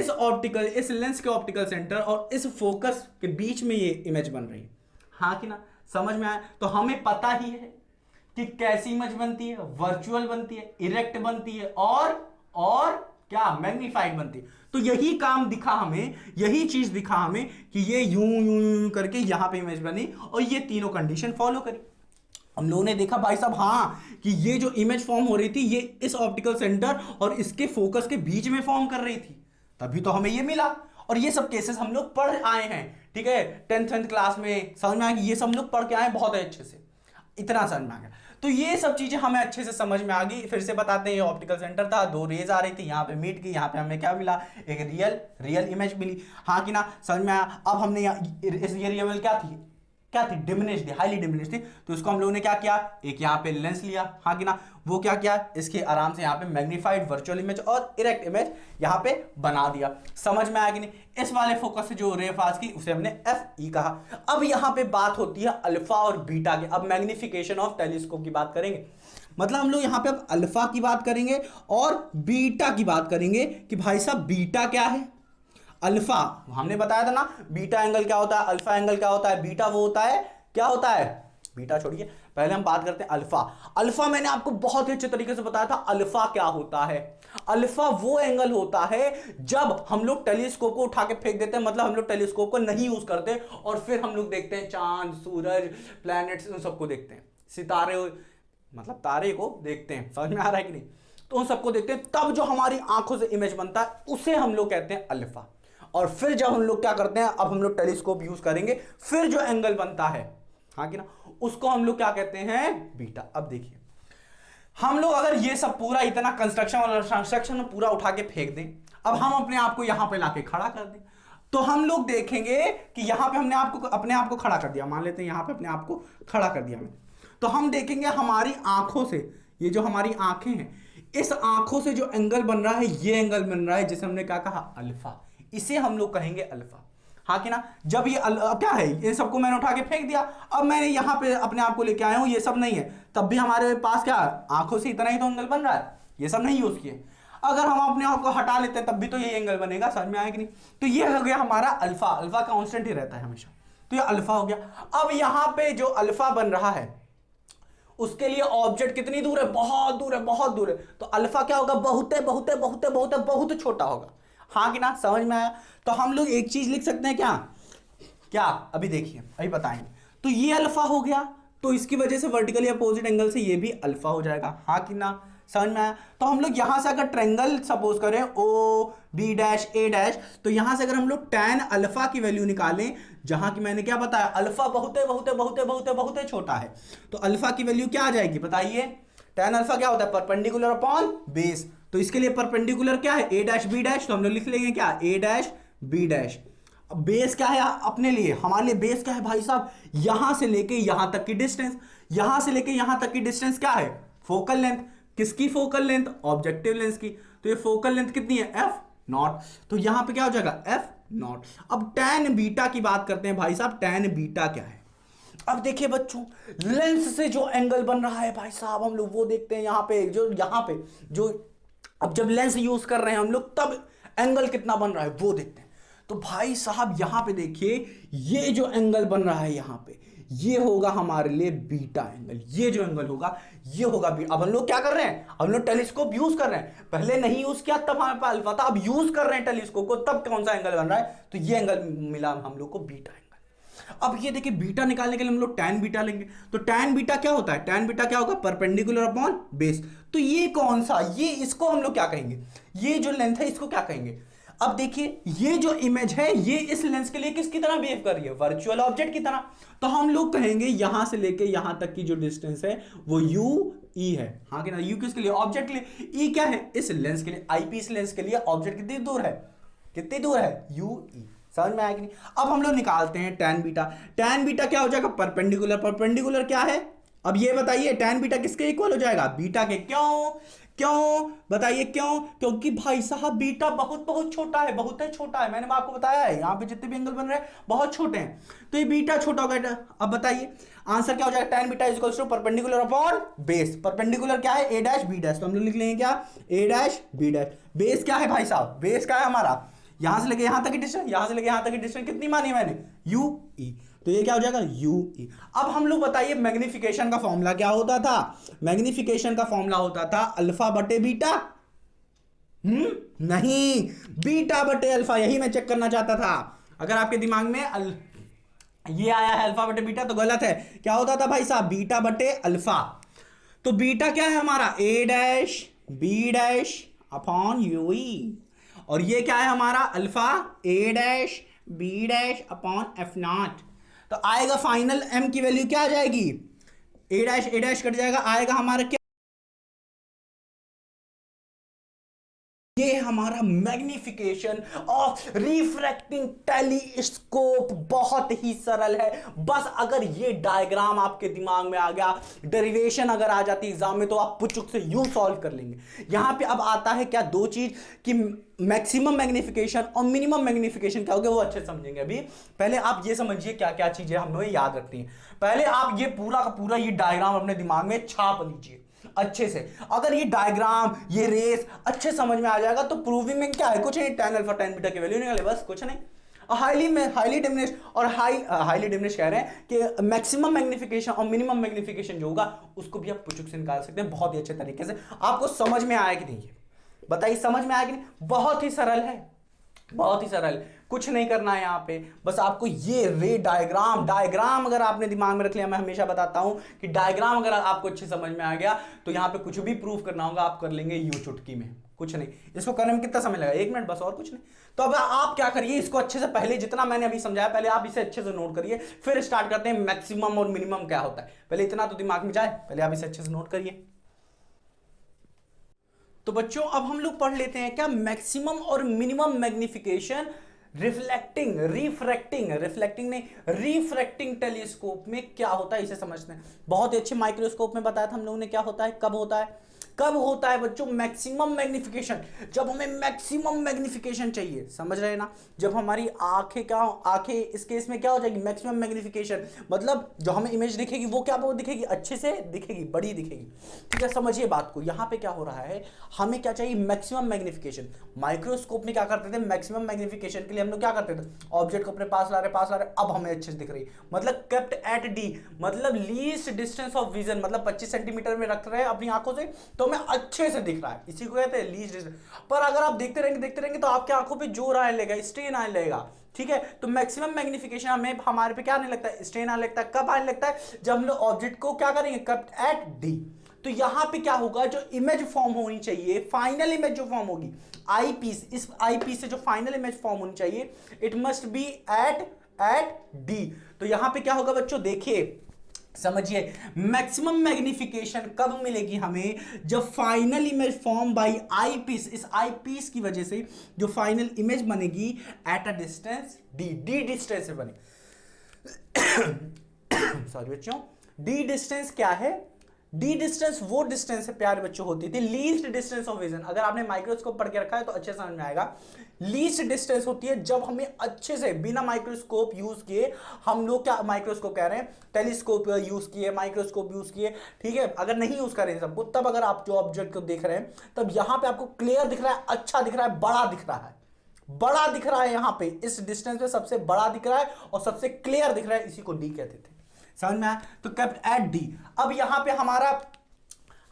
इस लेंस के ऑप्टिकल सेंटर और इस फोकस के बीच में ये इमेज बन रही है, हाँ कि ना। समझ में आया। तो हमें पता ही है कि कैसी इमेज बनती है, वर्चुअल बनती है, इरेक्ट बनती है, और क्या, मैग्नीफाइड बनती है। तो यही काम दिखा हमें, यही चीज दिखा हमें कि ये यूं करके यहां पे इमेज बनी, और ये तीनों कंडीशन फॉलो करी। हम लोगों ने देखा भाई साहब, हाँ कि ये जो इमेज फॉर्म हो रही थी ये इस ऑप्टिकल सेंटर और इसके फोकस के बीच में फॉर्म कर रही थी, तभी तो हमें ये मिला। और ये सब केसेस हम लोग पढ़ आए हैं, ठीक है, 10th क्लास में। समझ में आया कि ये सब हम लोग पढ़ के आए बहुत अच्छे से, इतना समझ में आ गया। तो ये सब चीजें हमें अच्छे से समझ में आ गई। फिर से बताते हैं, ये ऑप्टिकल सेंटर था, दो रेज आ रही थी, यहाँ पे मीट की, यहाँ पे हमें क्या मिला, एक रियल इमेज मिली, हाँ कि ना। समझ में आया। अब हमने ये रियल क्या थी, क्या थी, डिमिनिश थी, हाईली डिमिनिश थी। तो इसको हम लोगों ने क्या किया, एक यहाँ पे लेंस लिया, हाँ कि ना, वो क्या किया, इसके आराम से यहाँ पे मैग्नीफाइड वर्चुअल इमेज और इरेक्ट इमेज यहाँ पे बना दिया। समझ में आया कि नहीं। इस वाले फोकस से जो रे पास की उसे हमने FE कहा। अब यहाँ पे बात होती है अल्फा और बीटा की। अब मैग्निफिकेशन ऑफ टेलीस्कोप की बात करेंगे, मतलब हम लोग यहाँ पे अब अल्फा की बात करेंगे और बीटा की बात करेंगे कि भाई साहब बीटा क्या है। अल्फा हमने बताया था ना, बीटा एंगल क्या होता है, अल्फा एंगल क्या होता है, बीटा वो होता है, क्या होता है, बीटा छोड़िए, पहले हम बात करते हैं अल्फा। अल्फा मैंने आपको बहुत ही अच्छे तरीके से बताया था, अल्फा क्या होता है। अल्फा वो एंगल होता है जब हम लोग टेलीस्कोप को उठा के फेंक देते हैं, मतलब हम लोग टेलीस्कोप को नहीं यूज करते और फिर हम लोग देखते हैं चांद, सूरज, प्लैनेट्स, उन सबको देखते हैं, सितारे, मतलब तारे को देखते हैं, समझ में आ रहा है कि नहीं, तो उन सबको देखते हैं, तब जो हमारी आंखों से इमेज बनता है उसे हम लोग कहते हैं अल्फा। और फिर जब हम लोग क्या करते हैं, अब हम लोग टेलीस्कोप यूज करेंगे, फिर जो एंगल बनता है, हाँ कि ना, उसको हम लोग क्या कहते हैं, बीटा। अब देखिए हम लोग अगर ये सब पूरा इतना कंस्ट्रक्शन और कंस्ट्रक्शन पूरा उठा के फेंक दें, अब हम अपने आप को यहां पे लाके खड़ा कर दें, तो हम लोग देखेंगे कि यहां पे हमने अपने आप को खड़ा कर दिया, मान लेते हैं यहां पे अपने आप को खड़ा कर दिया हमने, तो हम देखेंगे हमारी आंखों से, ये जो हमारी आंखें हैं, इस आंखों से जो एंगल बन रहा है, ये एंगल बन रहा है जिसे हमने क्या कहा, अल्फा। इसे हम लोग कहेंगे अल्फा, हाँ कि ना। जब ये क्या है, ये सबको मैंने उठा के फेंक दिया, अब मैंने यहां पे अपने आप को लेके आया हूं, ये सब नहीं है, तब भी हमारे पास क्या, आंखों से इतना ही तो एंगल बन रहा है, ये सब नहीं यूज किए। अगर हम अपने आप को हटा लेते हैं तब भी तो ये एंगल बनेगा, समझ में आया कि नहीं। तो ये हो गया हमारा अल्फा, अल्फा कांस्टेंट ही रहता है हमेशा, तो ये अल्फा हो गया। अब यहां पे जो अल्फा बन रहा है उसके लिए ऑब्जेक्ट कितनी दूर है, बहुत दूर है, बहुत दूर है, तो अल्फा क्या होगा, बहुत बहुत बहुत बहुत बहुत छोटा होगा, हाँ कि ना, समझ में आया। तो हम लोग एक चीज लिख सकते हैं, क्या क्या, अभी देखिए अभी बताएंगे। तो ये अल्फा हो गया, तो इसकी वजह से वर्टिकली अपोजिट एंगल से ये भी अल्फा हो जाएगा, हाँ कि ना, समझ में आया। तो हम लोग यहां से अगर ट्रायंगल सपोज करें ओ बी डैश ए डैश, तो यहां से अगर हम लोग tan अल्फा की वैल्यू निकालें, जहां की मैंने क्या बताया, अल्फा बहुत बहुत बहुत बहुत बहुत छोटा है, तो अल्फा की वैल्यू क्या आ जाएगी बताइए। tan अल्फा क्या होता है, परपेंडिकुलर अपॉन बेस, तो इसके लिए परपेंडिकुलर क्या है, ए डैश बी डैश, तो हम लोग लिख लेंगे क्या, ए डैश बी डैश। अब बेस क्या है अपने लिए, हमारे लिए बेस क्या है भाई साहब, यहां से लेके यहां तक की डिस्टेंस, यहां से लेके यहां तक की डिस्टेंस क्या है, फोकल लेंथ। किसकी फोकल लेंथ, ऑब्जेक्टिव लेंस की, तो ये फोकल लेंथ कितनी है, एफ नॉट, तो यहां पे क्या हो जाएगा, एफ नॉट। अब tan बीटा की बात करते हैं भाई साहब, tan बीटा क्या है। अब देखिए बच्चों, लेंस से जो एंगल बन रहा है भाई साहब, हम लोग वो देखते हैं यहां पे जो अब जब लेंस यूज कर रहे हैं हम लोग, तब एंगल कितना बन रहा है वो देखते हैं। तो भाई साहब यहां पे देखिए, ये जो एंगल बन रहा है यहां पे, ये होगा हमारे लिए बीटा एंगल, ये जो एंगल होगा ये होगा बीटा। अब हम लोग क्या कर रहे हैं, हम लोग टेलीस्कोप यूज कर रहे हैं, पहले नहीं यूज किया तब हमारे पास अल्फा था, अब यूज कर रहे हैं टेलीस्कोप को, तब कौन सा एंगल बन रहा है, तो ये एंगल मिला हम लोग को बीटा एंगल। अब ये देखिए बीटा निकालने के लिए हम लोग tan बीटा लेंगे, तो tan बीटा क्या होता है, tan बीटा क्या होगा, परपेंडिकुलर अपॉन बेस। तो ये कौन सा, ये इसको हम लोग क्या कहेंगे, ये जो लेंथ है इसको क्या कहेंगे। अब देखिए ये जो इमेज है ये इस लेंस के लिए किसकी तरह बिहेव कर रही है, वर्चुअल ऑब्जेक्ट की तरह, तो हम लोग कहेंगे यहां से लेके यहां तक की जो डिस्टेंस है वो यू ई है, हाँ कि ना। यू किसके लिए, ऑब्जेक्ट के लिए, ई क्या है, इस लेंस के लिए, आईपीस लेंस के लिए ऑब्जेक्ट कितनी दूर है, कितनी दूर है, यू ई, समझ में आया कि नहीं। अब हम लोग निकालते हैं tan बीटा, tan बीटा क्या हो जाएगा, परपेंडिकुलर, परपेंडिकुलर क्या है, अब ये बताइए tan बीटा किसके इक्वल हो जाएगा, बीटा के। क्यों क्यों बताइए क्यों, क्योंकि भाई साहब बीटा बहुत बहुत छोटा है, बहुत ही छोटा है, मैंने आपको बताया है यहाँ पे जितने भी एंगल बन रहे हैं बहुत छोटे हैं, तो ये बीटा छोटा होगा। अब बताइए आंसर क्या हो जाएगा, tan beta equals to perpendicular upon base. Perpendicular क्या है, ए डैश बी डैश, तो हम लोग लिख लेंगे क्या, ए डैश बी डैश। बेस क्या है भाई साहब, बेस क्या है हमारा, यहां से लेके यहां तक की डिस्टेंस, यहां से लेके यहां तक की डिस्टेंस कितनी मानी है मैंने, यू ई, तो ये क्या हो जाएगा, यू ई। अब हम लोग बताइए मैग्निफिकेशन का फॉर्मूला क्या होता था, मैग्निफिकेशन का फॉर्मूला होता था अल्फा बटे बीटा, नहीं, बीटा बटे अल्फा, यही मैं चेक करना चाहता था। अगर आपके दिमाग में ये आया है अल्फा बटे बीटा तो गलत है, क्या होता था भाई साहब, बीटा बटे अल्फा। तो बीटा क्या है हमारा, A dash B dash upon u e, और ये क्या है हमारा alpha, A dash B dash upon f naught. तो आएगा फाइनल एम की वैल्यू क्या आ जाएगी, ए डैश कट जाएगा, आएगा हमारा क्या, ये हमारा मैग्निफिकेशन ऑफ रिफ्रैक्टिंग टेलीस्कोप बहुत ही सरल है। बस अगर ये डायग्राम आपके दिमाग में आ गया, डेरिवेशन अगर आ जाती एग्जाम में, तो आप पुचुक से यूं सॉल्व कर लेंगे। यहां पे अब आता है क्या, दो चीज कि मैक्सिमम मैग्निफिकेशन और मिनिमम मैग्निफिकेशन क्या हो गया, वो अच्छे समझेंगे। अभी पहले आप ये समझिए क्या क्या चीजें हम लोग याद रखती हैं। पहले आप ये पूरा का पूरा ये डायग्राम अपने दिमाग में छाप लीजिए अच्छे से। अगर ये डायग्राम, ये रेस अच्छे समझ में आ जाएगा तो प्रूविंग में क्या है, कुछ नहीं, tan अल्फा tan बीटा की वैल्यू निकाले, बस कुछ नहीं। हाईली डिमिनिश और हाईली डिमिनिश कह रहे हैं कि मैक्सिमम मैग्निफिकेशन और मिनिमम मैग्निफिकेशन जो होगा उसको भी आप पुचुक से निकाल सकते हैं बहुत ही अच्छे तरीके से। आपको समझ में आया कि नहीं, बताइए समझ में आया कि नहीं? बहुत ही सरल है, बहुत ही सरल, कुछ नहीं करना है यहां पे। बस आपको ये रे डायग्राम अगर आपने दिमाग में रख लिया, मैं हमेशा बताता हूं कि डायग्राम अगर आपको अच्छे समझ में आ गया तो यहां पे कुछ भी प्रूफ करना होगा आप कर लेंगे यूं चुटकी में, कुछ नहीं। इसको करने में कितना समय लगा, 1 मिनट बस, और कुछ नहीं। तो अब आप क्या करिए, इसको अच्छे से, पहले जितना मैंने अभी समझाया पहले आप इसे अच्छे से नोट करिए, फिर स्टार्ट करते हैं मैक्सिमम और मिनिमम क्या होता है। पहले इतना तो दिमाग में जाए, पहले आप इसे अच्छे से नोट करिए। तो बच्चों अब हम लोग पढ़ लेते हैं क्या, मैक्सिमम और मिनिमम मैग्निफिकेशन रिफ्रैक्टिंग टेलीस्कोप में क्या होता है, इसे समझते हैं। बहुत ही अच्छे माइक्रोस्कोप में बताया था हम लोगों ने क्या होता है, कब होता है बच्चों मैक्सिमम मैग्निफिकेशन, जब हमें मैक्सिमम मैग्निफिकेशन चाहिए, समझ रहे हैं ना। जब हमारी आंखें इस केस में क्या हो जाएगी, मैक्सिमम मैग्निफिकेशन, मतलब जो हमें इमेज दिखेगी वो क्या, वो दिखेगी, अच्छे से दिखेगी, बड़ी दिखेगी, ठीक है। समझिए बात को, यहां पे क्या हो रहा है, हमें क्या चाहिए, मैक्सिमम मैग्निफिकेशन। माइक्रोस्कोप में क्या करते थे, मैक्सिमम मैग्निफिकेशन के लिए हम लोग क्या करते थे, ऑब्जेक्ट को अपने पास ला रहे, अब हमें अच्छे से दिख रही, मतलब केप्ट एट डी, मतलब लीस्ट डिस्टेंस ऑफ विजन, मतलब 25 सेंटीमीटर में रख रहे हैं अपनी आंखों से, तो हमें अच्छे से दिख रहा है, इसी को कहते हैं लीस्ट डिस्टेंस। पर अगर आप देखते रहेंगे तो आपकी आंखों पे जोर आने लगेगा, स्ट्रेन आने लगेगा, ठीक है। तो मैक्सिमम मैग्निफिकेशन हमें हमारे पे क्या आने लगता है, स्ट्रेन आने लगता है। कब आने लगता है, जब हम लोग ऑब्जेक्ट को क्या करेंगे, केप्ट एट डी। तो यहां पे क्या होगा, जो इमेज फॉर्म होनी चाहिए, फाइनल इमेज जो फॉर्म होगी आई पीस, इस आई पीस से जो फाइनल इमेज फॉर्म होनी चाहिए, it must be at D. तो यहां पे क्या होगा बच्चों, देखिए समझिए, मैक्सिमम मैग्निफिकेशन कब मिलेगी हमें, जब final image form by eyepiece, इस आई पीस की वजह से जो फाइनल इमेज बनेगी at a distance D distance से बने। सॉरी बच्चों, डी डिस्टेंस क्या है, डी डिस्टेंस वो डिस्टेंस है प्यारे बच्चों होती थी लीस्ट डिस्टेंस ऑफ विजन। अगर आपने माइक्रोस्कोप पढ़ के रखा है तो अच्छे समझ में आएगा। लीस्ट डिस्टेंस होती है जब हमें अच्छे से बिना माइक्रोस्कोप यूज किए, हम लोग क्या माइक्रोस्कोप कह रहे हैं, टेलीस्कोप यूज किए, माइक्रोस्कोप यूज किए, ठीक है। अगर नहीं यूज करें सबको, तब अगर आप जो ऑब्जेक्ट को देख रहे हैं तब यहां पे आपको क्लियर दिख रहा है, अच्छा दिख रहा है, बड़ा दिख रहा है यहां पे, इस डिस्टेंस पे सबसे बड़ा दिख रहा है और सबसे क्लियर दिख रहा है, इसी को डी कहते थे। समझ में आया, तो केप्ट एट डी। अब यहां पे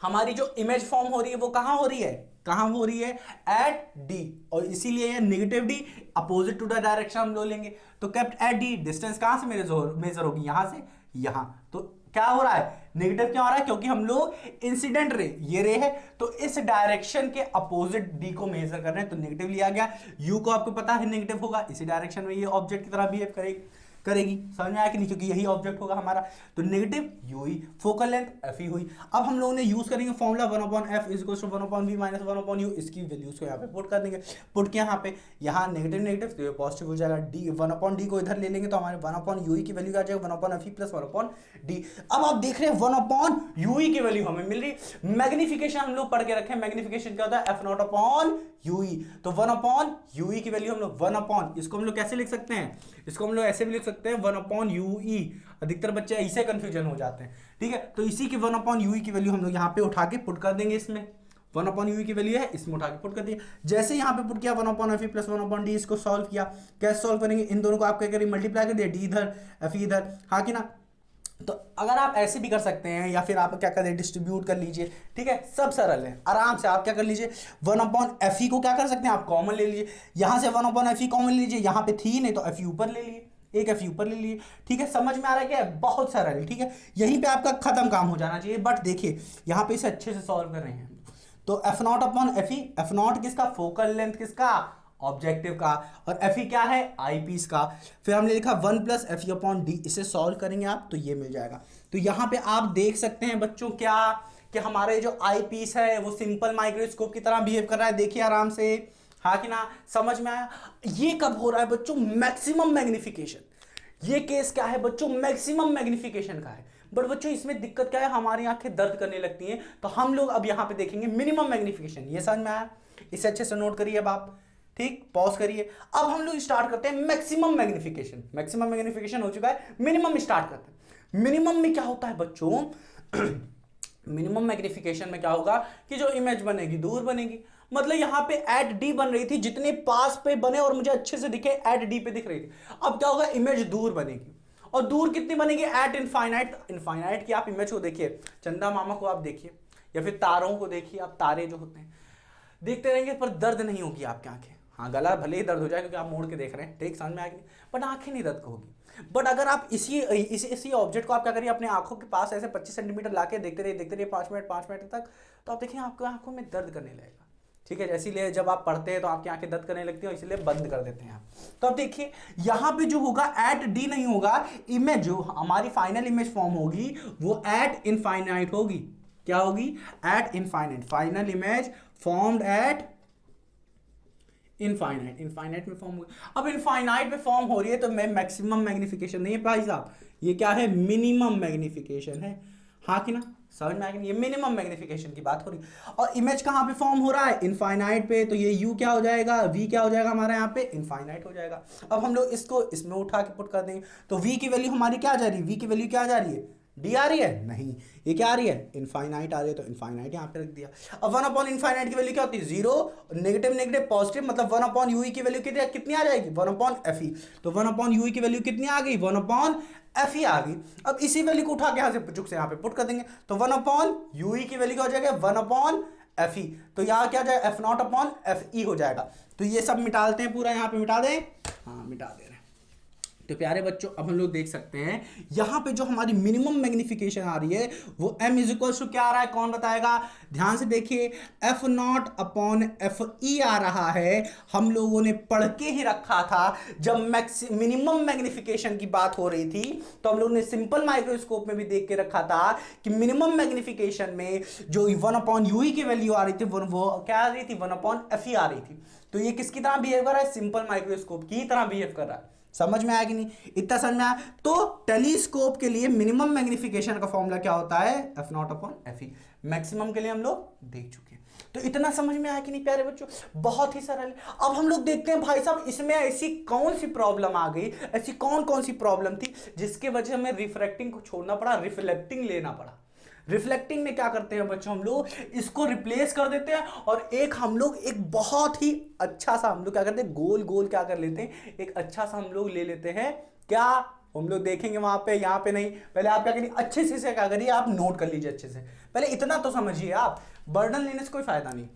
हमारी जो इमेज फॉर्म हो रही है वो कहां हो रही है, एट डी, और इसीलिए negative D, opposite to the direction हम लोग लेंगे। तो केप्ट एट डी, डिस्टेंस कहां से मेजर होगी, यहां से यहां। तो क्या हो रहा है, नेगेटिव क्यों आ रहा है, क्योंकि हम लोग इंसिडेंट रे, ये रे है, तो इस डायरेक्शन के अपोजिट डी को मेजर कर रहे हैं, तो नेगेटिव लिया गया। यू को आपको पता है नेगेटिव होगा, इसी डायरेक्शन में ये ऑब्जेक्ट की तरह बिहेव करेगी, समझ में आया कि नहीं, क्योंकि यही ऑब्जेक्ट होगा हमारा। तो नेगेटिव यू हुई, फोकल लेंथ एफ ही हुई। अब हम लोगों ने यूज करेंगे फॉर्मूला 1/f = 1/v - 1/u, इसकी वैल्यूज को यहाँ पे पुट कर देंगे। पुट के यहाँ नेगेटिव तो ये पॉजिटिव हो जाएगा। डी 1/d को इधर ले लेंगे तो हमारे 1/u की वैल्यू आ जाएगा 1/fe + 1/d। अब आप देख रहे हैं 1/u की वैल्यू हमें मिल रही। मैग्निफिकेशन हम लोग पढ़ के रखे, मैग्निफिकेशन क्या होता है, f0/ue। तो 1/ue की वैल्यू हम लोग 1/, इसको हम लोग कैसे लिख सकते हैं, इसको हम लोग ऐसे भी लिख सकते हैं 1/ue। अधिकतर बच्चे ऐसे कंफ्यूजन हो जाते हैं, ठीक है। तो इसी की 1/ue की वैल्यू हम लोग यहाँ पे उठा के पुट कर देंगे, इसमें 1/ue की वैल्यू है, इसमें उठा के पुट कर दिया। जैसे यहाँ पे पुट किया 1/fe + 1/d, इसको सॉल्व किया। कैसे सॉल्व करेंगे, इन दोनों को आप क्या करेंगे, मल्टीप्लाई कर दिया, डी इधर fe इधर, हाँ कि ना। तो अगर आप ऐसे भी कर सकते हैं, या फिर आप क्या करें, डिस्ट्रीब्यूट कर लीजिए, ठीक है, सब सरल है। आराम से आप क्या कर लीजिए, 1/fe को क्या कर सकते हैं, आप कॉमन ले लीजिए, यहां से 1/fe कॉमन लीजिए, यहां पे थी नहीं तो fe ऊपर ले लिए, एक fe ऊपर ले लिए, ठीक है। समझ में आ रहा है क्या, बहुत सरल है, ठीक है। यहीं पे आपका खत्म काम हो जाना चाहिए। बट देखिए यहां पे इसे अच्छे से सॉल्व कर रहे हैं। तो f0/fe, f0 किसका, फोकल लेंथ किसका, ऑब्जेक्टिव का, और fe क्या है, आई पीस का। फिर हमने लिखा 1 + fe/d, इसे सॉल्व करेंगे आप तो ये मिल जाएगा। तो यहां पे आप देख सकते हैं बच्चों क्या कि हमारे जो आई पीस है वो सिंपल माइक्रोस्कोप की तरह बिहेव कर रहा है। देखिए आराम से, हाँ कि ना, समझ में आया? ये कब हो रहा है बच्चों? Maximum magnification. ये केस क्या है बच्चों? मैक्सिमम मैग्निफिकेशन का है। बट बच्चों इसमें दिक्कत क्या है? हमारी आंखें दर्द करने लगती हैं। तो हम लोग अब यहां पे देखेंगे मिनिमम मैग्निफिकेशन। ये समझ में आया? इसे अच्छे से नोट करिए अब आप, ठीक, पॉज करिए। अब हम लोग स्टार्ट करते हैं मैक्सिमम मैग्निफिकेशन। मैक्सिमम मैग्निफिकेशन हो चुका है, मिनिमम स्टार्ट करते हैं। मिनिमम में क्या होता है बच्चों? मिनिमम मैग्निफिकेशन में क्या होगा कि जो इमेज बनेगी दूर बनेगी। मतलब यहां पे एट डी बन रही थी, जितने पास पे बने और मुझे अच्छे से दिखे एट डी पे दिख रही थी। अब क्या होगा? इमेज दूर बनेगी। और दूर कितनी बनेगी? Eight infinite. इनफाइनाइट की आप इमेज को देखिए, चंदा मामा को आप देखिए, या फिर तारों को देखिए आप, तारे जो होते हैं देखते रहेंगे पर दर्द नहीं होगी आपकी आंखें। हाँ, गला भले ही दर्द हो जाए क्योंकि आप मोड़ के देख रहे हैं, ठीक, समझ में आएगी, बट आंखें नहीं दर्द होगी। बट अगर आप इसी ऑब्जेक्ट को आप क्या करिए, अपने आंखों के पास ऐसे 25 सेंटीमीटर लाके देखते रहिए 5 मिनट तक, तो आप देखिए आपकी आंखों में दर्द करने लगेगा। ठीक है, इसीलिए जब आप पढ़ते हैं तो आपकी आंखें दर्द करने लगती है, इसलिए बंद कर देते हैं आप। तो अब देखिए यहां पे जो होगा एट डी नहीं होगा, इमेज जो हमारी फाइनल इमेज फॉर्म होगी वो एट इनफाइनाइट होगी। क्या होगी? Eight infinite. Final image formed at infinite. Infinite में फॉर्म होगी। अब इनफाइनाइट में फॉर्म हो रही है तो मैं मैक्सिमम मैग्निफिकेशन नहीं है भाई साहब, ये क्या है? मिनिमम मैग्निफिकेशन है। हाँ कि ना, समझ में आएगा? ये मिनिमम मैग्निफिकेशन की बात हो रही है। और इमेज कहां पे फॉर्म हो रहा है? इनफाइनाइट पे। तो ये u क्या हो जाएगा? v क्या हो जाएगा हमारा यहाँ पे? इनफाइनाइट हो जाएगा। अब हम लोग इसको इसमें उठा के पुट कर देंगे तो v की वैल्यू हमारी क्या आ जा रही है? v की वैल्यू क्या आ जा रही है? डी आ रही है? नहीं, ये क्या आ रही है? इनफाइनाइट आ रही है, तो इनफाइनाइट यहाँ पे रख दिया। अब 1 अपॉन इनफाइनाइट की वैल्यू क्या होती है? 0। नेगेटिव नेगेटिव पॉजिटिव, मतलब 1 अपॉन यूई की वैल्यू कितनी आ जाएगी? 1 अपॉन एफ ई। तो 1 अपॉन यूई की वैल्यू कितनी आ गई? 1 अपॉन एफ ई आ गई। अब इसी वैल्यू को उठा के यहाँ से चुक से यहाँ पे पुट कर देंगे तो 1 अपॉन यूई की वैल्यू क्या हो जाएगा? 1 अपॉन एफ ई। तो यहाँ क्या जाएगा? एफ नॉट अपॉन एफ ई हो जाएगा। तो ये सब मिटाते हैं, पूरा यहाँ पे मिटा दें। हाँ, मिटा दे रहे हैं। तो प्यारे बच्चों अब हम लोग देख सकते हैं यहां पे जो हमारी मिनिमम मैग्निफिकेशन आ रही है वो m इज टू क्या आ रहा है? कौन बताएगा? ध्यान से देखिए, f naught upon f e आ रहा है। हम लोगों ने पढ़ के ही रखा था जब मिनिमम मैग्निफिकेशन की बात हो रही थी, तो हम लोगों ने सिंपल माइक्रोस्कोप में भी देख के रखा था कि मिनिमम मैग्निफिकेशन में जो 1 अपॉन यूई की वैल्यू आ रही थी वो क्या आ रही थी? 1 अपॉन एफ ई आ रही थी। तो ये किसकी तरह बिहेव कर रहा है? सिंपल माइक्रोस्कोप की तरह बिहेव कर रहा है। समझ में आया कि नहीं? इतना समझ में आया? तो टेलीस्कोप के लिए मिनिमम मैग्निफिकेशन का फॉर्मूला क्या होता है? एफ नॉट अपॉन एफ ई। मैक्सिमम के लिए हम लोग देख चुके हैं। तो इतना समझ में आया कि नहीं प्यारे बच्चों? बहुत ही सरल। अब हम लोग देखते हैं भाई साहब इसमें ऐसी कौन सी प्रॉब्लम आ गई, ऐसी कौन सी प्रॉब्लम थी जिसके वजह हमें रिफ्रैक्टिंग को छोड़ना पड़ा, रिफ्लेक्टिंग लेना पड़ा। रिफ्लेक्टिंग में क्या करते हैं बच्चों? हम लोग इसको रिप्लेस कर देते हैं और हम लोग एक बहुत ही अच्छा सा हम लोग क्या करते हैं? गोल गोल क्या कर लेते हैं? एक अच्छा सा हम लोग ले लेते हैं। क्या हम लोग देखेंगे वहां पे, यहाँ पे नहीं। पहले आप क्या करिए, अच्छे से क्या करिए, आप नोट कर लीजिए अच्छे से। पहले इतना तो समझिए, आप बर्डन लेने से कोई फायदा नहीं।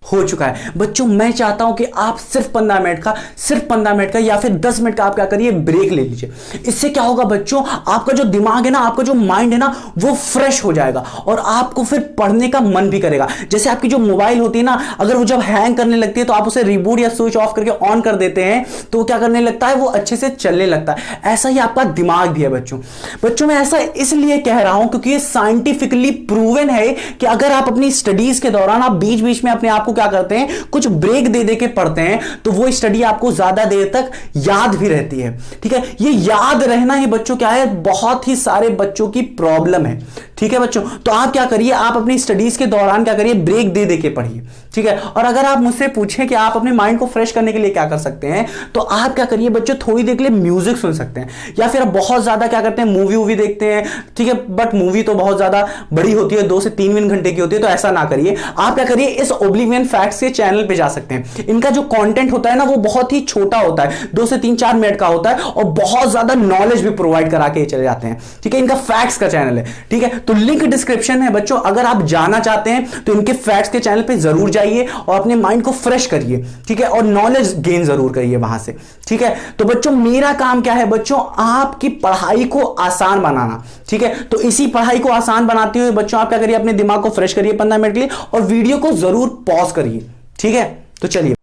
हो चुका है बच्चों। मैं चाहता हूं कि आप सिर्फ 15 मिनट का या फिर 10 मिनट का आप क्या करिए? ब्रेक ले लीजिए। इससे क्या होगा बच्चों? आपका जो दिमाग है ना, आपका जो माइंड है ना, वो फ्रेश हो जाएगा और आपको फिर पढ़ने का मन भी करेगा। जैसे आपकी जो मोबाइल होती है ना, अगर वो जब हैंग करने लगती है तो आप उसे रिबूट या स्विच ऑफ करके ऑन कर देते हैं तो वो क्या करने लगता है? वो अच्छे से चलने लगता है। ऐसा ही आपका दिमाग भी है बच्चों। मैं ऐसा इसलिए कह रहा हूं क्योंकि ये साइंटिफिकली प्रूवन है कि अगर आप अपनी स्टडीज के दौरान आप बीच बीच में अपने आप को क्या करते हैं? कुछ ब्रेक दे दे के पढ़ते हैं तो वो स्टडी आपको ज्यादा देर तक याद भी रहती है। ठीक है, ये याद रहना ही बच्चों क्या है? बहुत ही सारे बच्चों की प्रॉब्लम है। ठीक है बच्चों, तो आप क्या करिए? आप अपनी स्टडीज के दौरान क्या करिए? ब्रेक दे दे के पढ़िए। ठीक है, और अगर आप मुझसे पूछें कि आप अपने माइंड को फ्रेश करने के लिए क्या कर सकते हैं, तो आप क्या करिए बच्चों? थोड़ी देर के लिए म्यूजिक सुन सकते हैं, या फिर बहुत ज्यादा क्या करते हैं? मूवी देखते हैं। ठीक है, बट मूवी तो बहुत ज्यादा बड़ी होती है, 2 से 3 घंटे की होती है, तो ऐसा ना करिए। आप क्या करिए? इस ओब्लिवियन फैक्ट्स के चैनल पे जा सकते हैं। इनका जो कंटेंट होता है ना, वो बहुत ही छोटा होता है, 2 से 3-4 मिनट का होता है और बहुत ज्यादा नॉलेज भी प्रोवाइड करा के चले जाते हैं। ठीक है, इनका फैक्ट्स का चैनल है। ठीक है, तो लिंक डिस्क्रिप्शन है बच्चों। अगर आप जाना चाहते हैं तो इनके फैक्ट्स के चैनल पे जरूर जाइए और अपने माइंड को फ्रेश करिए। ठीक है, और नॉलेज गेन जरूर करिए वहां से। ठीक है, तो बच्चों मेरा काम क्या है बच्चों? आपकी पढ़ाई को आसान बनाना। ठीक है, तो इसी पढ़ाई को आसान बनाते हुए बच्चों आप क्या करिए? अपने दिमाग को फ्रेश करिए 15 मिनट के लिए और वीडियो को जरूर पॉज करिए। ठीक है, तो चलिए।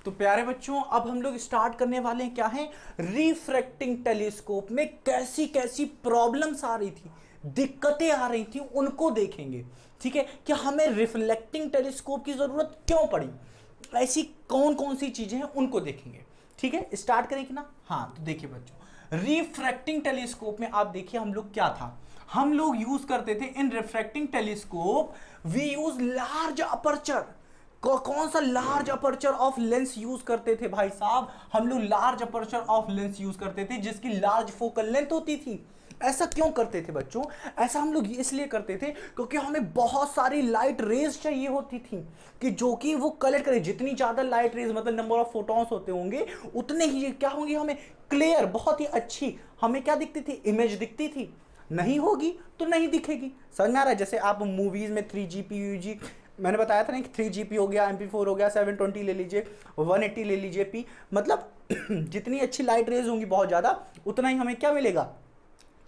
तो प्यारे बच्चों अब हम लोग स्टार्ट करने वाले हैं क्या है? रिफ्रैक्टिंग टेलीस्कोप में कैसी कैसी प्रॉब्लम्स आ रही थी, दिक्कतें आ रही थी, उनको देखेंगे। ठीक है, कि हमें रिफ्लेक्टिंग टेलीस्कोप की जरूरत क्यों पड़ी। ऐसी कौन कौन सी चीजें हैं उनको देखेंगे। ठीक है, स्टार्ट करें कि ना। हाँ तो देखिए बच्चों, रिफ्रैक्टिंग टेलीस्कोप में आप देखिए हम लोग क्या था, हम लोग यूज करते थे in refracting telescope we use large aperture. कौन सा large aperture of lens use करते थे भाई साहब, हम लोग large aperture of lens use करते थे जिसकी लार्ज फोकल लेंथ होती थी। ऐसा क्यों करते थे बच्चों, ऐसा हम लोग इसलिए करते थे क्योंकि हमें बहुत सारी लाइट रेज चाहिए होती थी कि जो कि वो कलेक्ट करे। जितनी ज्यादा लाइट रेज मतलब नंबर ऑफ फोटॉन्स होते होंगे उतने ही क्या होंगे, हमें क्लियर बहुत ही अच्छी हमें क्या दिखती थी, इमेज दिखती थी। नहीं होगी तो नहीं दिखेगी, समझ में आ रहा है। जैसे आप मूवीज में 3GP UG मैंने बताया था ना कि 3GP हो गया, MP4 हो गया, 720 ले लीजिए, 180 ले लीजिए P, मतलब जितनी अच्छी लाइट रेज होंगी बहुत ज़्यादा उतना ही हमें क्या मिलेगा,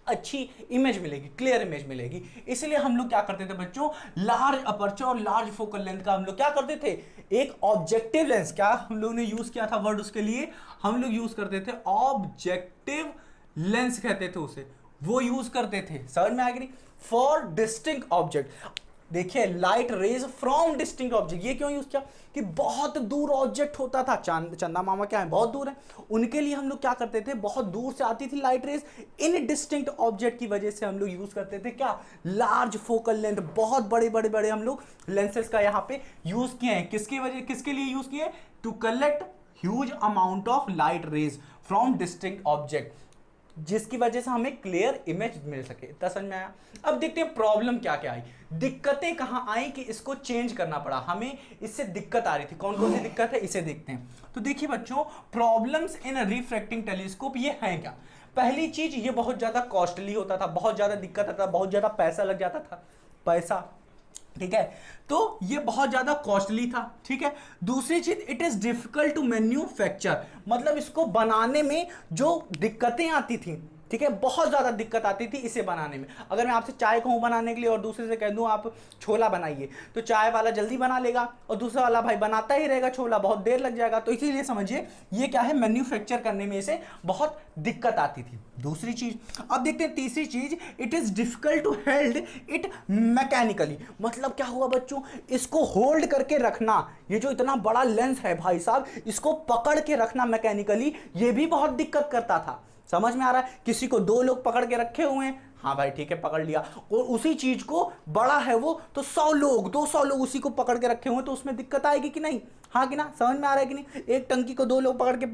अच्छी इमेज मिलेगी, क्लियर इमेज मिलेगी। इसलिए हम लोग क्या करते थे बच्चों, लार्ज अपर्चर और लार्ज फोकल लेंथ का हम लोग क्या करते थे, एक ऑब्जेक्टिव लेंस, क्या हम लोग ने यूज किया था वर्ड उसके लिए, हम लोग यूज करते थे ऑब्जेक्टिव लेंस कहते थे उसे, वो यूज करते थे। समझ में आ गई, फॉर डिस्टिंक्ट ऑब्जेक्ट। देखिए light rays from distinct object, ये क्यों यूज किया कि बहुत दूर ऑब्जेक्ट होता था, चंदा मामा क्या है बहुत दूर है, उनके लिए हम लोग क्या करते थे, बहुत दूर से आती थी लाइट रेज, इन डिस्टिंक्ट ऑब्जेक्ट की वजह से हम लोग यूज करते थे क्या, लार्ज फोकल लेंथ। बहुत बड़े बड़े बड़े हम लोग लेंसेज का यहाँ पे यूज किए हैं, किसकी वजह, किसके लिए यूज किए, to collect huge amount of light rays from distinct object, जिसकी वजह से हमें क्लियर इमेज मिल सके। इतना समझ में आया। अब देखते हैं प्रॉब्लम क्या क्या आई, दिक्कतें कहां आई कि इसको चेंज करना पड़ा, हमें इससे दिक्कत आ रही थी। कौन कौन सी दिक्कत है इसे देखते हैं। तो देखिए बच्चों, प्रॉब्लम्स इन रिफ्रैक्टिंग टेलीस्कोप ये हैं क्या। पहली चीज, ये बहुत ज्यादा कॉस्टली होता था, बहुत ज्यादा दिक्कत आता था, बहुत ज्यादा पैसा लग जाता था, पैसा, ठीक है, तो ये बहुत ज्यादा कॉस्टली था। ठीक है, दूसरी चीज, it is difficult to manufacture, मतलब इसको बनाने में जो दिक्कतें आती थी, ठीक है, बहुत ज्यादा दिक्कत आती थी इसे बनाने में। अगर मैं आपसे चाय कहूँ बनाने के लिए और दूसरे से कह दूँ आप छोला बनाइए, तो चाय वाला जल्दी बना लेगा और दूसरा वाला भाई बनाता ही रहेगा छोला, बहुत देर लग जाएगा। तो इसीलिए समझिए ये क्या है, मैन्युफैक्चर करने में इसे बहुत दिक्कत आती थी। दूसरी चीज, अब देखते हैं तीसरी चीज, it is difficult to held it mechanically, मतलब क्या हुआ बच्चों, इसको होल्ड करके रखना, ये जो इतना बड़ा लेंस है भाई साहब, इसको पकड़ के रखना मैकेनिकली, ये भी बहुत दिक्कत करता था। समझ में आ रहा है, किसी को 2 लोग पकड़ के रखे हुए हैं, हाँ भाई ठीक है पकड़ लिया, और उसी चीज को बड़ा है वो तो 100 लोग 200 लोग उसी को पकड़ के रखे हुए हैं, तो उसमें दिक्कत आएगी कि नहीं, हाँ कि ना, समझ में आ रहा है कि नहीं। एक टंकी को 2 लोग पकड़ के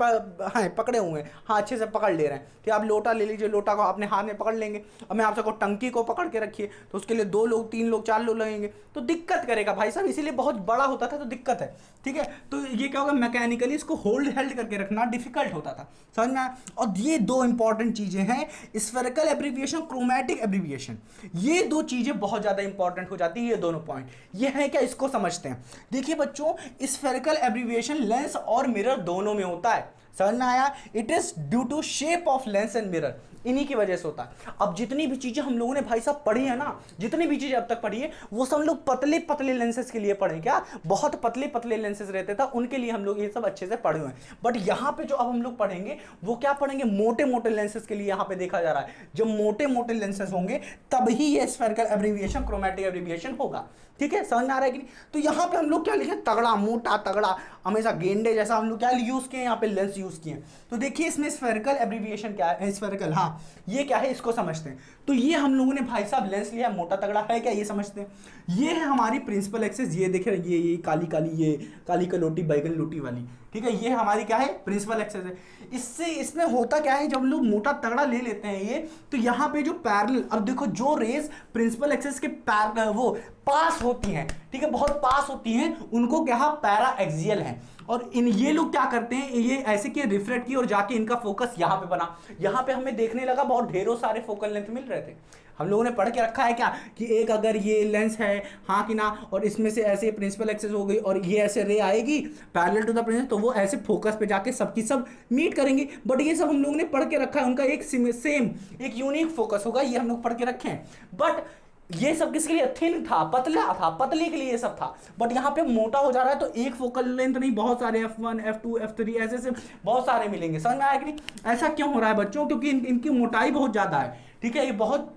हाँ पकड़े हुए हैं, हाँ अच्छे से पकड़ ले रहे हैं, तो आप लोटा ले लीजिए, लोटा को अपने हाथ में पकड़ लेंगे। अब मैं आपसे को टंकी को पकड़ के रखिए, तो उसके लिए 2 लोग 3 लोग 4 लोग लगेंगे, तो दिक्कत करेगा भाई साहब, इसीलिए बहुत बड़ा होता था तो दिक्कत है। ठीक है, तो ये क्या होगा, मैकेनिकली इसको हेल्ड करके रखना डिफिकल्ट होता था, समझ में आया। और ये 2 इंपॉर्टेंट चीजें हैं, स्फेरिकल एब्रीविएशन, क्रोमैटिक एब्रीविएशन, ये 2 चीजें बहुत ज्यादा इंपॉर्टेंट हो जाती है। ये दोनों पॉइंट ये है क्या, इसको समझते हैं। देखिए बच्चों, स्फेरिकल एब्रीविएशन लेंस और मिरर दोनों में होता है, समझ में आया। It is due to shape of lens and mirror, इन्हीं की वजह से होता है। अब जितनी भी चीजें हम लोगों ने भाई साहब पढ़ी है ना, जितनी भी चीजें अब तक पढ़ी है, वो सब हम लोग पतले पतले लेंसेज के लिए पढ़े, क्या बहुत पतले पतले लेंसेज रहते था उनके लिए हम लोग ये सब अच्छे से पढ़े हुए हैं। बट यहाँ पे जो अब हम लोग पढ़ेंगे वो क्या पढ़ेंगे, मोटे मोटे लेंसेज के लिए यहाँ पे देखा जा रहा है। जब मोटे मोटे लेंसेज होंगे तभी ये स्फेरिकल एब्रीविएशन, क्रोमैटिक एब्रीविएशन होगा। ठीक है, समझ में आ रहा है कि नहीं। तो यहाँ पे हम लोग क्या लिखे, तगड़ा मोटा तगड़ा, हमेशा गेंडे जैसा हम लोग क्या यूज किए, यहाँ पे लेंस यूज किए। तो देखिए इसमें स्फेरिकल एब्रीविएशन क्या है, स्फेरिकल, हाँ ये क्या है इसको समझते हैं। तो ये हम लोगों ने भाई साहब लेंस लिया, मोटा तगड़ा है क्या, ये समझते हैं। ये है हमारी प्रिंसिपल एक्सिस, ये देख रहे हैं, ये काली काली, ये काली कलोटी बैगन लोटी वाली, ठीक है, ये हमारी क्या है, प्रिंसिपल एक्सिस है। इससे इसमें होता क्या है, जब लोग मोटा तगड़ा ले लेते हैं ये, तो यहाँ पे जो पैरेलल, अब देखो जो रेस प्रिंसिपल एक्सिस के वो पास होती हैं, ठीक है, बहुत पास होती हैं, उनको क्या पैरा एक्सियल है। और इन ये लोग क्या करते हैं, ये ऐसे किए रिफ्रैक्ट किए और जाके इनका फोकस यहाँ पे बना। यहाँ पे हमें देखने लगा बहुत ढेरों सारे फोकल लेंथ मिल रहे थे। हम लोगों ने पढ़ के रखा है क्या कि एक अगर ये लेंस है, हाँ कि ना, और इसमें से ऐसे प्रिंसिपल एक्सिस हो गई और ये ऐसे रे आएगी पैरेलल टू द प्रिंसिपल, तो वो ऐसे फोकस पे जाके सबकी सब मीट करेंगे। बट ये सब हम लोगों ने पढ़ के रखा है, उनका एक सेम एक यूनिक फोकस होगा, ये हम लोग पढ़ के रखे हैं। बट ये सब किसके लिए, थिन था, पतला था, पतले के लिए ये सब था। बट यहाँ पे मोटा हो जा रहा है, तो एक फोकल लेंथ नहीं, बहुत सारे F1 F2 F3 ऐसे से बहुत सारे मिलेंगे। समझ में आया कि नहीं। ऐसा क्यों हो रहा है बच्चों, क्योंकि इनकी मोटाई बहुत ज्यादा है, ठीक है, ये बहुत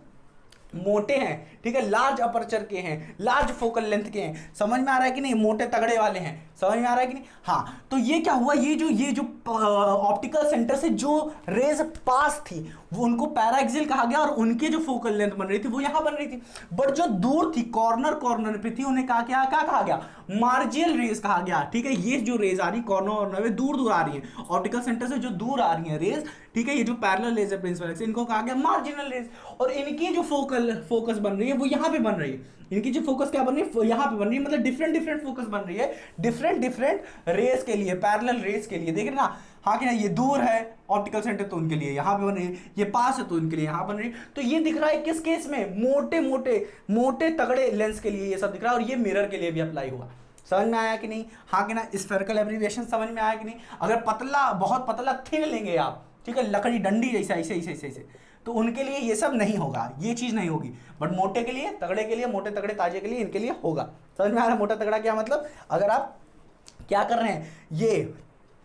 मोटे हैं, ठीक है, लार्ज अपर्चर के हैं, लार्ज फोकल लेंथ के हैं। समझ में आ रहा है कि नहीं, मोटे तगड़े वाले हैं, समझ में आ रहा है कि नहीं। हाँ, तो ये क्या हुआ, ये जो ऑप्टिकल सेंटर से जो रेज पास थी वो उनको पैराक्सियल कहा गया, और उनके जो फोकल लेंथ बन रही थी वो यहां बन रही थी। बट जो दूर थी, कॉर्नर पे थी, उन्हें क्या कहा गया, मार्जियल रेज कहा गया, ठीक है। ये जो रेज आ रही कॉर्नर में दूर आ रही है, ऑप्टिकल सेंटर से जो दूर आ रही है रेज, ठीक है, ये जो पैरेलल लेजर प्रिंसिपल है, इनको कहा गया मार्जिनल रेज। और इनकी जो फोकस बन रही है वो यहां पे बन रही है, इनकी जो फोकस क्या बन रही है, यहां पे बन रही है, मतलब डिफरेंट फोकस बन रही है डिफरेंट रेस के लिए, पैरेलल रेस के लिए, देख रहे ना। हाँ कि ना, ये दूर है ऑप्टिकल सेंटर तो उनके लिए यहां पे बन रही है, ये पास है तो उनके लिए यहां बन रही है। तो ये दिख रहा है किस केस में, मोटे तगड़े लेंस के लिए ये सब दिख रहा है, और ये मिरर के लिए भी अप्लाई हुआ। समझ में आया कि नहीं। हाँ कि ना, स्फेरिकल एब्रिविएशन समझ में आया कि नहीं। अगर पतला, बहुत पतला थिन लेंगे आप, ठीक है, लकड़ी डंडी जैसा ऐसे, तो उनके लिए ये सब नहीं होगा, ये चीज नहीं होगी। बट मोटे के लिए, तगड़े के लिए, मोटे तगड़े ताजे के लिए, इनके लिए होगा। समझ में आ रहा है, मोटा तगड़ा क्या मतलब, अगर आप क्या कर रहे हैं, ये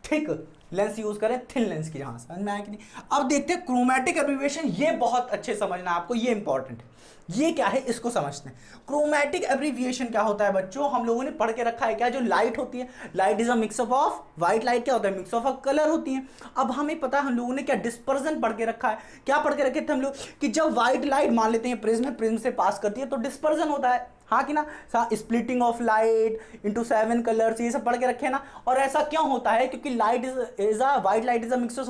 थिक लेंस यूज करें, थिन लेंस की। जहां समझ में आया कि नहीं। अब देखते हैं क्रोमैटिक एब्रिविएशन, ये बहुत अच्छे समझना आपको, ये इंपॉर्टेंट है। ये क्या है, इसको समझते हैं। क्रोमैटिक एब्रिविएशन क्या होता है बच्चों, हम लोगों ने पढ़ के रखा है क्या, जो लाइट होती है, light is a mix up of, white light क्या होता है, मिक्स ऑफ कलर होती है। अब हमें पता है हम लोगों ने क्या डिस्पर्जन पढ़ के रखा है, क्या पढ़ के रखे थे हम लोग, कि जब व्हाइट लाइट मान लेते हैं प्रिज्म से पास करती है तो डिस्पर्जन होता है। हाँ कि ना, splitting of light into 7 colours, ये सब पढ़ के रखे ना। और ऐसा क्यों होता है, क्योंकि light is a white light is a mixes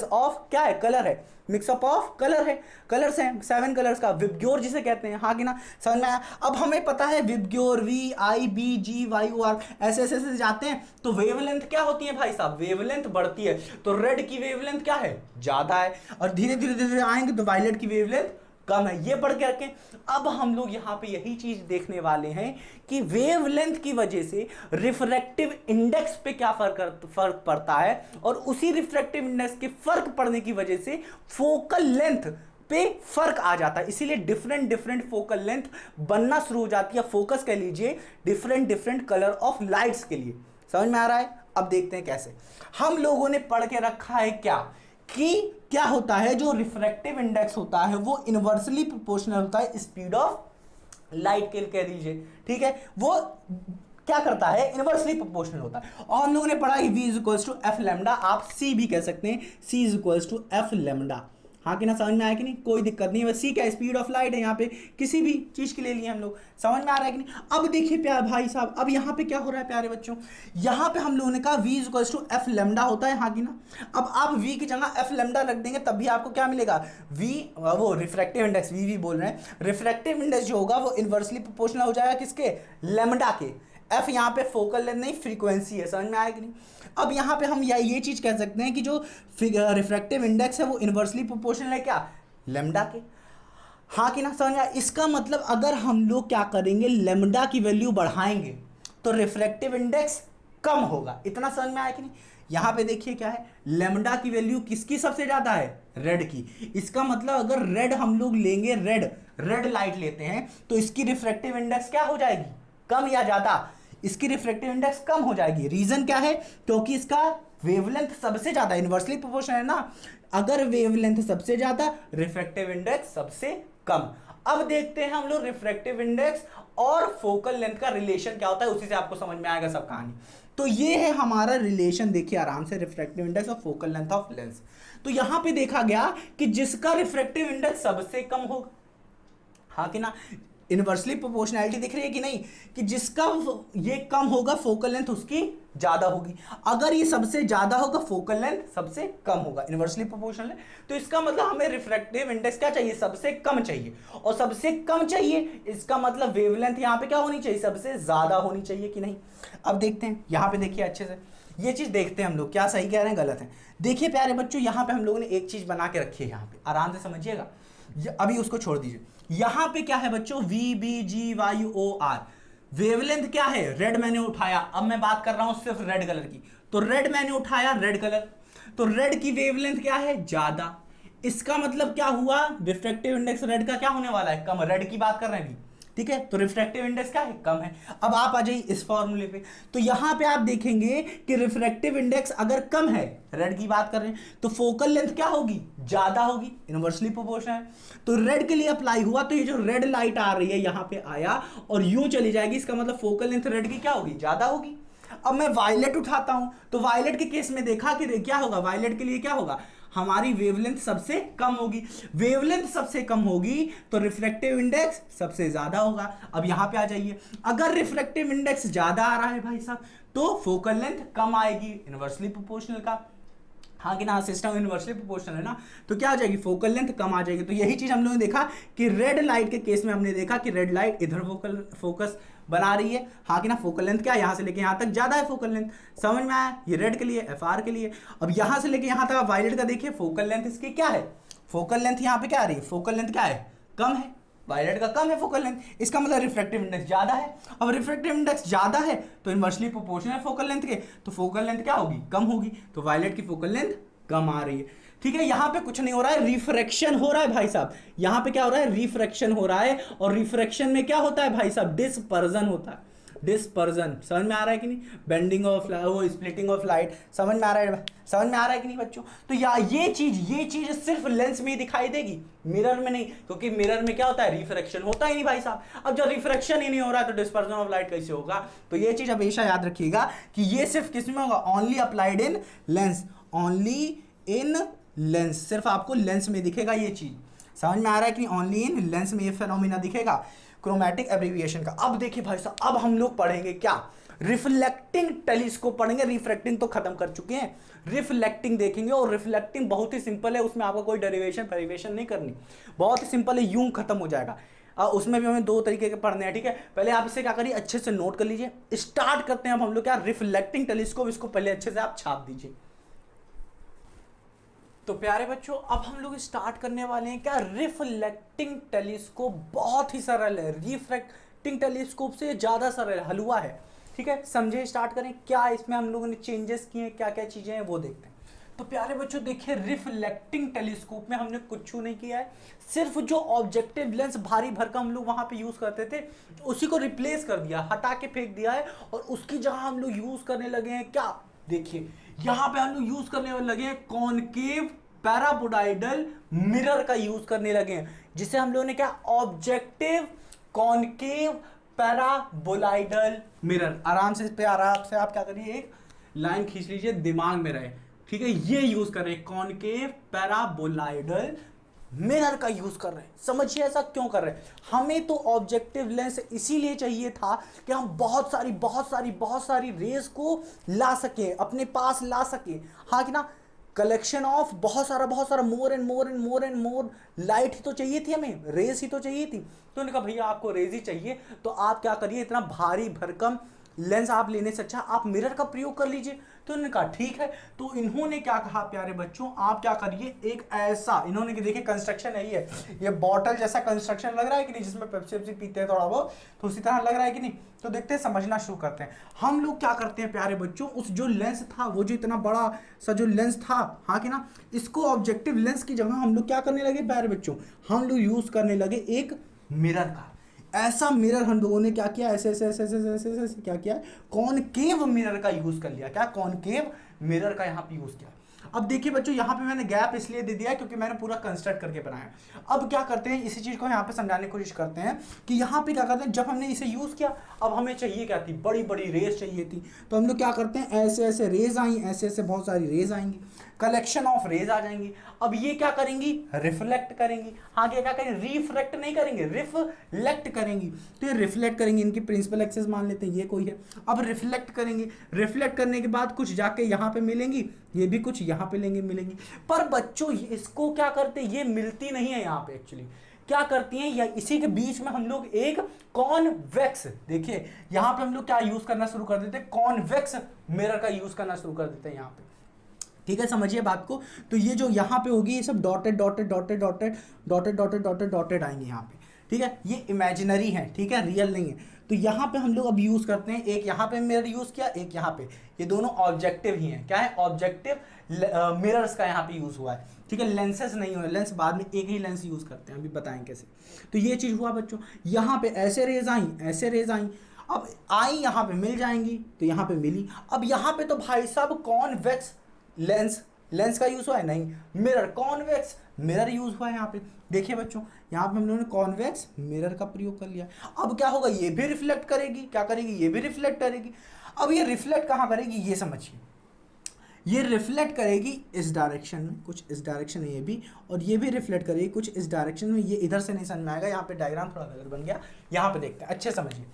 of क्या है, कलर है, मिक्सअप ऑफ कलर है, कलर्स हैं 7 कलर्स का, विबग्योर जिसे कहते हैं। हाँ कि ना, समझ में आया। अब हमें पता है विबग्योर VIBGYOR ऐसे जाते हैं तो वेवलेंथ क्या होती है भाई साहब, वेवलेंथ बढ़ती है। तो रेड की वेवलेंथ क्या है, ज्यादा है, और धीरे धीरे आएंगे तो वायलेट की वेवलेंथ कम है, ये पढ़ के रखें। अब हम लोग यहां पे यही चीज देखने वाले हैं कि वेवलेंथ की वजह से रिफ्रैक्टिव इंडेक्स पे क्या फर्क पड़ता है, और उसी रिफ्रैक्टिव इंडेक्स के फर्क पड़ने की वजह से फोकल लेंथ पे फर्क आ जाता है। इसीलिए डिफरेंट फोकल लेंथ बनना शुरू हो जाती है, फोकस कह लीजिए डिफरेंट कलर ऑफ लाइट्स के लिए। समझ में आ रहा है। अब देखते हैं कैसे। हम लोगों ने पढ़ के रखा है क्या, कि क्या होता है, जो रिफ्रैक्टिव इंडेक्स होता है वो इनवर्सली प्रोपोर्शनल होता है स्पीड ऑफ लाइट के, कह दीजिए, ठीक है, वो क्या करता है, इनवर्सली प्रोपोर्शनल होता है। और हम लोगों ने पढ़ा कि V = F लैम्डा, आप C भी कह सकते हैं, C = F लैम्डा। हाँ कि ना, समझ में आया कि नहीं, कोई दिक्कत नहीं है। सी क्या, स्पीड ऑफ लाइट है, यहाँ पे किसी भी चीज के ले लिए हम लोग। समझ में आ रहा है कि नहीं। अब देखिए प्यारे भाई साहब, अब यहाँ पे क्या हो रहा है प्यारे बच्चों, यहाँ पे हम लोगों ने कहा V = F लैम्डा होता है। हाँ कि ना, अब आप V की जगह F लैम्डा रख देंगे तब भी आपको क्या मिलेगा, V, वो रिफ्रैक्टिव इंडेक्स V बोल रहे हैं, रिफ्रैक्टिव इंडेक्स जो होगा वो इनवर्सली प्रोपोर्शनल हो जाएगा किसके, लैम्डा के। F यहाँ पे फोकल लेंथ नहीं, फ्रीक्वेंसी है। समझ में आया कि नहीं। अब यहाँ पे हम ये चीज कह सकते हैं कि जो रिफ्रैक्टिव इंडेक्स है वो इनवर्सली प्रोपोर्शनल है क्या, लैम्डा के। हाँ कि ना, समझ में आया। इसका मतलब अगर हम लोग क्या करेंगे, लैम्डा की वैल्यू बढ़ाएंगे तो रिफ्रैक्टिव इंडेक्स कम होगा। इतना समझ में आया कि नहीं। यहाँ पे देखिए क्या है, लैम्डा की वैल्यू किसकी सबसे ज्यादा है, रेड की। इसका मतलब अगर रेड हम लोग लेंगे, रेड लाइट लेते हैं तो इसकी रिफ्रैक्टिव इंडेक्स क्या हो जाएगी, कम या ज्यादा, इसकी रिफ्रैक्टिव इंडेक्स कम हो जाएगी। रीजन क्या है, क्योंकि इसका वेवलेंथ सबसे ज्यादा, इनवर्सली प्रोपोर्शनल है ना। अगर वेवलेंथ सबसे ज्यादा, रिफ्रैक्टिव इंडेक्स सबसे कम। अब देखते हैं हम लोग रिफ्रैक्टिव इंडेक्स और फोकल लेंथ का रिलेशन क्या होता है, उसी से आपको समझ में आएगा सब कहानी। तो ये है हमारा रिलेशन, देखिए आराम से, रिफ्रैक्टिव इंडेक्स और फोकल लेंथ ऑफ लेंस। तो यहां पे देखा गया कि जिसका रिफ्रैक्टिव इंडेक्स सबसे कम होगा, हाँ कि ना, इनवर्सली प्रोपोर्शनैलिटी दिख रही है कि नहीं, कि जिसका ये कम होगा फोकल लेंथ उसकी ज्यादा होगी। अगर ये सबसे ज्यादा होगा फोकल लेंथ सबसे कम होगा, इनवर्सली प्रोपोर्शनल है। तो इसका मतलब हमें रिफ्रैक्टिव इंडेक्स क्या चाहिए, सबसे कम चाहिए। और सबसे कम चाहिए, इसका मतलब वेवलेंथ यहाँ पे क्या होनी चाहिए, सबसे ज्यादा होनी चाहिए कि नहीं। अब देखते हैं, यहाँ पे देखिए अच्छे से ये चीज देखते हैं हम लोग, क्या सही कह रहे हैं गलत है। देखिए प्यारे बच्चों, यहाँ पे हम लोगों ने एक चीज बना के रखी है, यहाँ पे आराम से समझिएगा, अभी उसको छोड़ दीजिए। यहां पे क्या है बच्चों, VBGYOR, वेवलेंथ क्या है, रेड मैंने उठाया। अब मैं बात कर रहा हूं सिर्फ रेड कलर की, तो रेड मैंने उठाया, रेड कलर, तो रेड की वेवलेंथ क्या है, ज्यादा। इसका मतलब क्या हुआ, रिफ्रैक्टिव इंडेक्स रेड का क्या होने वाला है, कम। रेड की बात कर रहे हैं, ठीक है, तो रिफ्रैक्टिव इंडेक्स क्या है, कम है। अब आप आ जाइए इस फॉर्मूले पे, तो यहां पे आप देखेंगे कि रिफ्रैक्टिव इंडेक्स अगर कम है, रेड की बात कर रहे हैं, तो फोकल लेंथ क्या होगी, ज्यादा होगी, इनवर्सली प्रोपोर्शनल है। तो रेड के लिए अप्लाई हुआ, तो ये जो रेड लाइट आ रही है यहां पे आया और यूं चली जाएगी, इसका मतलब फोकल लेंथ रेड की क्या होगी, ज्यादा होगी। अब मैं वायलेट उठाता हूं, तो वायलेट के केस में देखा कि क्या होगा, वायलेट के लिए क्या होगा, हमारी वेवलेंथ सबसे कम होगी। वेवलेंथ सबसे कम होगी तो रिफ्रैक्टिव इंडेक्स सबसे ज्यादा होगा। अब यहां पे आ जाइए, अगर रिफ्रैक्टिव इंडेक्स ज्यादा आ रहा है भाई साहब, तो फोकल लेंथ कम आएगी, इनवर्सली प्रोपोर्शनल का, हाँ कि ना, सिस्टम इनवर्सली प्रोपोर्शनल है ना, तो क्या आ जाएगी, फोकल लेंथ कम आ जाएगी। तो यही चीज हम लोगों ने देखा कि रेड लाइट के केस में हमने देखा कि रेड लाइट इधर फोकस बना रही है, हाँ कि ना, फोकल लेंथ क्या है, यहां से लेके यहां तक ज्यादा है फोकल लेंथ, समझ में आया, ये रेड के लिए, एफआर के लिए। अब यहां से लेके यहां तक आप वायलेट का देखिए, फोकल लेंथ इसकी क्या है, फोकल लेंथ यहां पे क्या आ रही है, फोकल लेंथ क्या है, कम है, वायलेट का कम है फोकल लेंथ, इसका मतलब रिफ्रैक्टिव इंडेक्स ज्यादा है। अब रिफ्रैक्टिव इंडेक्स ज्यादा है तो इनवर्सली प्रोपोर्शनल है फोकल लेंथ के, तो फोकल लेंथ क्या होगी, कम होगी, तो वायलेट की फोकल लेंथ कम आ रही है। ठीक है, यहां पे कुछ नहीं हो रहा है, रिफ्रैक्शन हो रहा है भाई साहब, यहां पे क्या हो रहा है, रिफ्रैक्शन हो रहा है, और रिफ्रैक्शन में क्या होता है भाई साहब, डिस्पर्जन होता है, डिस्पर्जन, समझ में आ रहा है कि नहीं, बेंडिंग ऑफ वो स्प्लिटिंग ऑफ लाइट, समझ में आ रहा है, समझ में आ रहा है कि नहीं बच्चों। तो ये चीज सिर्फ लेंस में ही दिखाई देगी, मिरर में नहीं, क्योंकि मिरर में क्या होता है, रिफ्रैक्शन होता ही नहीं भाई साहब। अब जब रिफ्रैक्शन ही नहीं हो रहा है तो डिस्पर्जन ऑफ लाइट कैसे होगा। तो ये चीज हमेशा याद रखिएगा कि ये सिर्फ किस में होगा, only applied in lens, only in lens, सिर्फ आपको लेंस में दिखेगा ये चीज, समझ में आ रहा है कि ओनली इन लेंस में ये फेनोमेना दिखेगा क्रोमैटिक एब्रीविएशन का। अब देखिए भाई साहब, अब हम लोग पढ़ेंगे क्या, रिफ्लेक्टिंग टेलीस्कोप पढ़ेंगे, रिफ्रैक्टिंग तो खत्म कर चुके हैं, रिफ्लेक्टिंग देखेंगे, और रिफ्लेक्टिंग बहुत ही सिंपल है, उसमें आपको कोई डेरिवेशन नहीं करनी, बहुत ही सिंपल है, यूं खत्म हो जाएगा। उसमें भी हमें दो तरीके के पढ़ने हैं, ठीक है, पहले आप इसे क्या करिए, अच्छे से नोट कर लीजिए। स्टार्ट करते हैं अब हम लोग क्या, रिफ्लेक्टिंग टेलीस्कोप, इसको पहले अच्छे से आप छाप दीजिए। तो प्यारे बच्चों, अब हम लोग स्टार्ट करने वाले हैं क्या, रिफ्लेक्टिंग टेलीस्कोप। बहुत ही सरल है, रिफ्रैक्टिंग टेलीस्कोप से ज़्यादा सरल हलवा है, ठीक है, समझे, स्टार्ट करें। क्या इसमें हम लोगों ने चेंजेस किए हैं, क्या क्या चीज़ें हैं वो देखते हैं। तो प्यारे बच्चों देखिए, रिफ्लेक्टिंग टेलीस्कोप में हमने कुछ नहीं किया है, सिर्फ जो ऑब्जेक्टिव लेंस भारी भरकम हम लोग वहाँ पे यूज़ करते थे उसी को रिप्लेस कर दिया, हटा के फेंक दिया है, और उसकी जगह हम लोग यूज़ करने लगे हैं क्या, देखिए यहां पे हम लोग यूज करने लगे हैं कॉनकेव पैराबोलाइडल मिरर का यूज करने लगे हैं, जिसे हम लोगों ने क्या, ऑब्जेक्टिव कॉनकेव पैराबोलाइडल मिरर। आराम से इस पे आराम से आप क्या करिए, एक लाइन खींच लीजिए, दिमाग में रहे, ठीक है, ये यूज कर रहे हैं, कॉनकेव पैराबोलाइडल मिरर का यूज कर रहे हैं। समझिए ऐसा क्यों कर रहे हैं, हमें तो ऑब्जेक्टिव लेंस इसीलिए चाहिए था कि हम बहुत सारी रेस को ला सके, अपने पास ला सके, हाँ कि ना, कलेक्शन ऑफ बहुत सारा मोर एंड मोर लाइट ही तो चाहिए थी, हमें रेस ही तो चाहिए थी। तो उन्होंने कहा भैया आपको रेस ही चाहिए, तो आप क्या करिए, इतना भारी भरकम लेंस आप लेने से अच्छा आप मिरर का प्रयोग कर लीजिए। तो उन्होंने कहा ठीक है, तो इन्होंने क्या कहा प्यारे बच्चों, आप क्या करिए, एक ऐसा, इन्होंने देखिए कंस्ट्रक्शन है, ये बॉटल जैसा कंस्ट्रक्शन लग रहा है कि नहीं, जिसमें पेप्सी पीते हैं थोड़ा बहुत, तो उसी तरह लग रहा है कि नहीं। तो देखते हैं, समझना शुरू करते हैं। हम लोग क्या करते हैं प्यारे बच्चों, उस जो लेंस था, वो जो इतना बड़ा सा जो लेंस था, हाँ कि ना, इसको ऑब्जेक्टिव लेंस की जगह हम लोग क्या करने लगे प्यारे बच्चों, हम लोग यूज करने लगे एक मिरर का। ऐसा मिरर हम लोगों ने क्या किया, ऐसे क्या किया, कॉनकेव मिरर का यूज कर लिया, क्या, कॉनकेव मिरर का यहाँ पे यूज किया। अब देखिए बच्चों, यहाँ पे मैंने गैप इसलिए दे दिया है क्योंकि मैंने पूरा कंस्ट्रक्ट करके बनाया। अब क्या करते हैं, इसी चीज को यहाँ पे समझाने की कोशिश करते हैं कि यहाँ पे क्या करते हैं, जब हमने इसे यूज किया, अब हमें चाहिए क्या थी, बड़ी रेस चाहिए थी, तो हम लोग क्या करते हैं, ऐसे रेज आई, ऐसे बहुत सारी रेज आएंगी, कलेक्शन ऑफ रेज आ जाएंगी। अब ये क्या करेंगी, रिफ्लेक्ट करेंगी, हाँ क्या करेंगे, रिफ्रैक्ट नहीं करेंगे, रिफ्लेक्ट करेंगी। तो ये रिफ्लेक्ट करेंगे, इनकी प्रिंसिपल एक्सिस मान लेते हैं, ये कोई है। अब रिफ्लेक्ट करेंगे, रिफ्लेक्ट करने के बाद कुछ जाके यहाँ पे मिलेंगी, ये भी कुछ यहाँ पे मिलेंगी। पर बच्चों इसको क्या करते, ये मिलती नहीं है यहाँ पे, एक्चुअली क्या करती हैं, या इसी के बीच में हम लोग एक कॉन्वेक्स, देखिए यहाँ पे हम लोग क्या यूज करना शुरू कर देते हैं, कॉन्वेक्स मिरर का यूज करना शुरू कर देते हैं यहाँ पे, ठीक है, समझिए बात को। तो ये जो यहाँ पे होगी, ये सब डॉटेड आएंगे यहाँ पे, ठीक है, ये इमेजिनरी है, ठीक है, रियल नहीं है। तो यहाँ पे हम लोग अब यूज करते हैं, एक यहाँ पे मिरर यूज किया, एक यहाँ पे, ये दोनों ऑब्जेक्टिव ही हैं। क्या है? ऑब्जेक्टिव मिरर्स का यहाँ पे यूज हुआ है, ठीक है, लेंसेज नहीं हुए, लेंस बाद में एक ही लेंस यूज करते हैं, अभी बताएं कैसे। तो ये चीज हुआ बच्चों, यहाँ पे ऐसे रेज आई, ऐसे रेज आई, अब आई यहाँ पे मिल जाएंगी, तो यहाँ पे मिली। अब यहाँ पे तो भाई साहब कॉन्वेक्स लेंस, लेंस का यूज हुआ है नहीं, मिरर, कॉन्वेक्स मिरर यूज हुआ है यहाँ पे। देखिए बच्चों, यहाँ पे हम लोगों ने कॉन्वेक्स मिरर का प्रयोग कर लिया। अब क्या होगा, ये भी रिफ्लेक्ट करेगी, क्या करेगी, ये भी रिफ्लेक्ट करेगी। अब ये रिफ्लेक्ट कहाँ करेगी, ये समझिए, ये रिफ्लेक्ट करेगी इस डायरेक्शन में, कुछ इस डायरेक्शन में ये भी, और ये भी रिफ्लेक्ट करेगी कुछ इस डायरेक्शन में। ये इधर से नहीं समझ में आएगा, यहाँ पे डायग्राम थोड़ा गलत बन गया, यहाँ पे देखते हैं, अच्छे समझिए।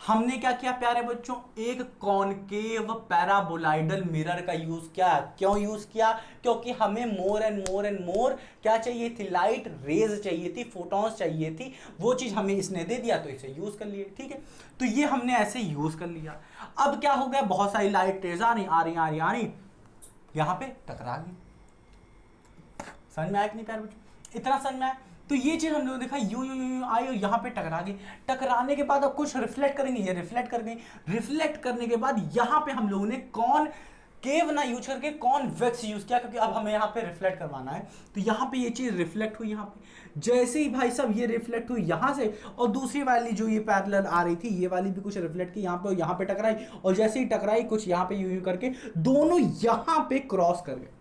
हमने क्या किया प्यारे बच्चों, एक कॉनकेव पैराबोलाइडल मिरर का यूज किया। क्यों यूज किया? क्योंकि हमें मोर एंड मोर एंड मोर क्या चाहिए थी, लाइट रेज चाहिए थी, फोटॉन्स चाहिए थी, वो चीज हमें इसने दे दिया, तो इसे यूज कर लिए, ठीक है। तो ये हमने ऐसे यूज कर लिया। अब क्या हो गया, बहुत सारी लाइट रेज आ रही आ रही आ रही आ रही, यहाँ पे टकरा गई। समझ में आया कि नहीं प्यारे बच्चों, इतना समझ में आया? तो ये चीज हम लोगों ने देखा, यू यू यू आई और यहाँ पे टकरा गई। टकराने के बाद अब कुछ रिफ्लेक्ट करेंगे, ये रिफ्लेक्ट कर गई। रिफ्लेक्ट करने के बाद यहाँ पे हम लोगों ने कौन केव ना यूज करके कॉन्वेक्स यूज किया, क्योंकि अब हमें यहाँ पे रिफ्लेक्ट करवाना है। तो यहाँ पे ये चीज रिफ्लेक्ट हुई, यहाँ पे जैसे ही भाई साहब ये रिफ्लेक्ट हुई यहाँ से, और दूसरी वाली जो ये पैरेलल आ रही थी, ये वाली भी कुछ रिफ्लेक्ट की, यहाँ पे टकराई, और जैसे ही टकराई कुछ यहाँ पे यूं करके दोनों यहाँ पे क्रॉस कर गए।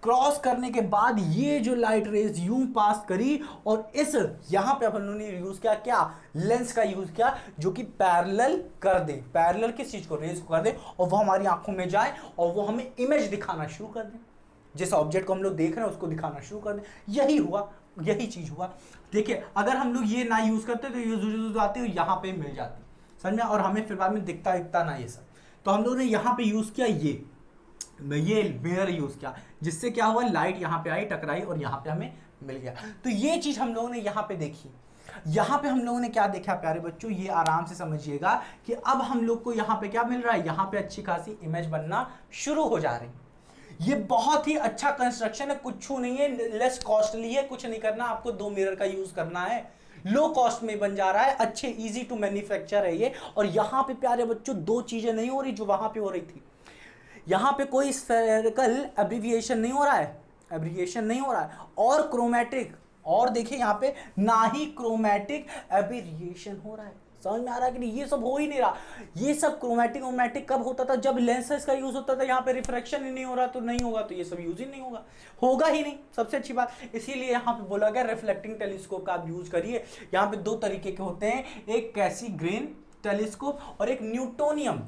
क्रॉस करने के बाद ये जो लाइट रेज यूं पास करी, और इस यहां पे अपन ने यूज किया, क्या, लेंस का यूज किया, जो कि पैरेलल कर दे, पैरेलल किस चीज को, रेज को कर दे, और वो हमारी आंखों में जाए और वो हमें इमेज दिखाना शुरू कर दे, जिस ऑब्जेक्ट को हम लोग देख रहे हैं उसको दिखाना शुरू कर दे। यही हुआ, यही चीज हुआ। देखिए, अगर हम लोग ये ना यूज करते तो यूज आती है, यहाँ पे मिल जाती, समझ में, और हमें फिर बाद में दिखता ना ये सब। तो हम लोग ने यहाँ पे यूज किया ये मिरर यूज किया, जिससे क्या हुआ, लाइट यहाँ पे आई, टकराई, और यहाँ पे हमें मिल गया। तो ये चीज हम लोगों ने यहाँ पे देखी। यहाँ पे हम लोगों ने क्या देखा प्यारे बच्चों, ये आराम से समझिएगा कि अब हम लोग को यहाँ पे क्या मिल रहा है, यहाँ पे अच्छी खासी इमेज बनना शुरू हो जा रही है। ये बहुत ही अच्छा कंस्ट्रक्शन है, कुछ नहीं है, लेस कॉस्टली है, कुछ नहीं करना आपको, 2 मिरर का यूज करना है, लो कॉस्ट में बन जा रहा है, अच्छे इजी टू मैन्युफैक्चर है ये। और यहाँ पे प्यारे बच्चों 2 चीजें नहीं हो रही जो वहां पे हो रही थी। यहाँ पे कोई स्फेरिकल एब्रीविएशन नहीं हो रहा है, एब्रीविएशन नहीं हो रहा है, और क्रोमैटिक, और देखिए यहाँ पे ना ही क्रोमैटिक एब्रीविएशन हो रहा है। समझ में आ रहा है कि नहीं, ये सब हो ही नहीं रहा। ये सब क्रोमैटिक कब होता था, जब लेंसेज का यूज होता था, यहाँ पे रिफ्रैक्शन ही नहीं हो रहा, तो नहीं होगा, तो ये सब यूज ही नहीं होगा, होगा ही नहीं, सबसे अच्छी बात। इसीलिए यहाँ पे बोला गया रिफ्लेक्टिंग टेलीस्कोप का आप यूज करिए। यहाँ पे 2 तरीके के होते हैं, एक कैसीग्रेन टेलीस्कोप और एक न्यूटोनियम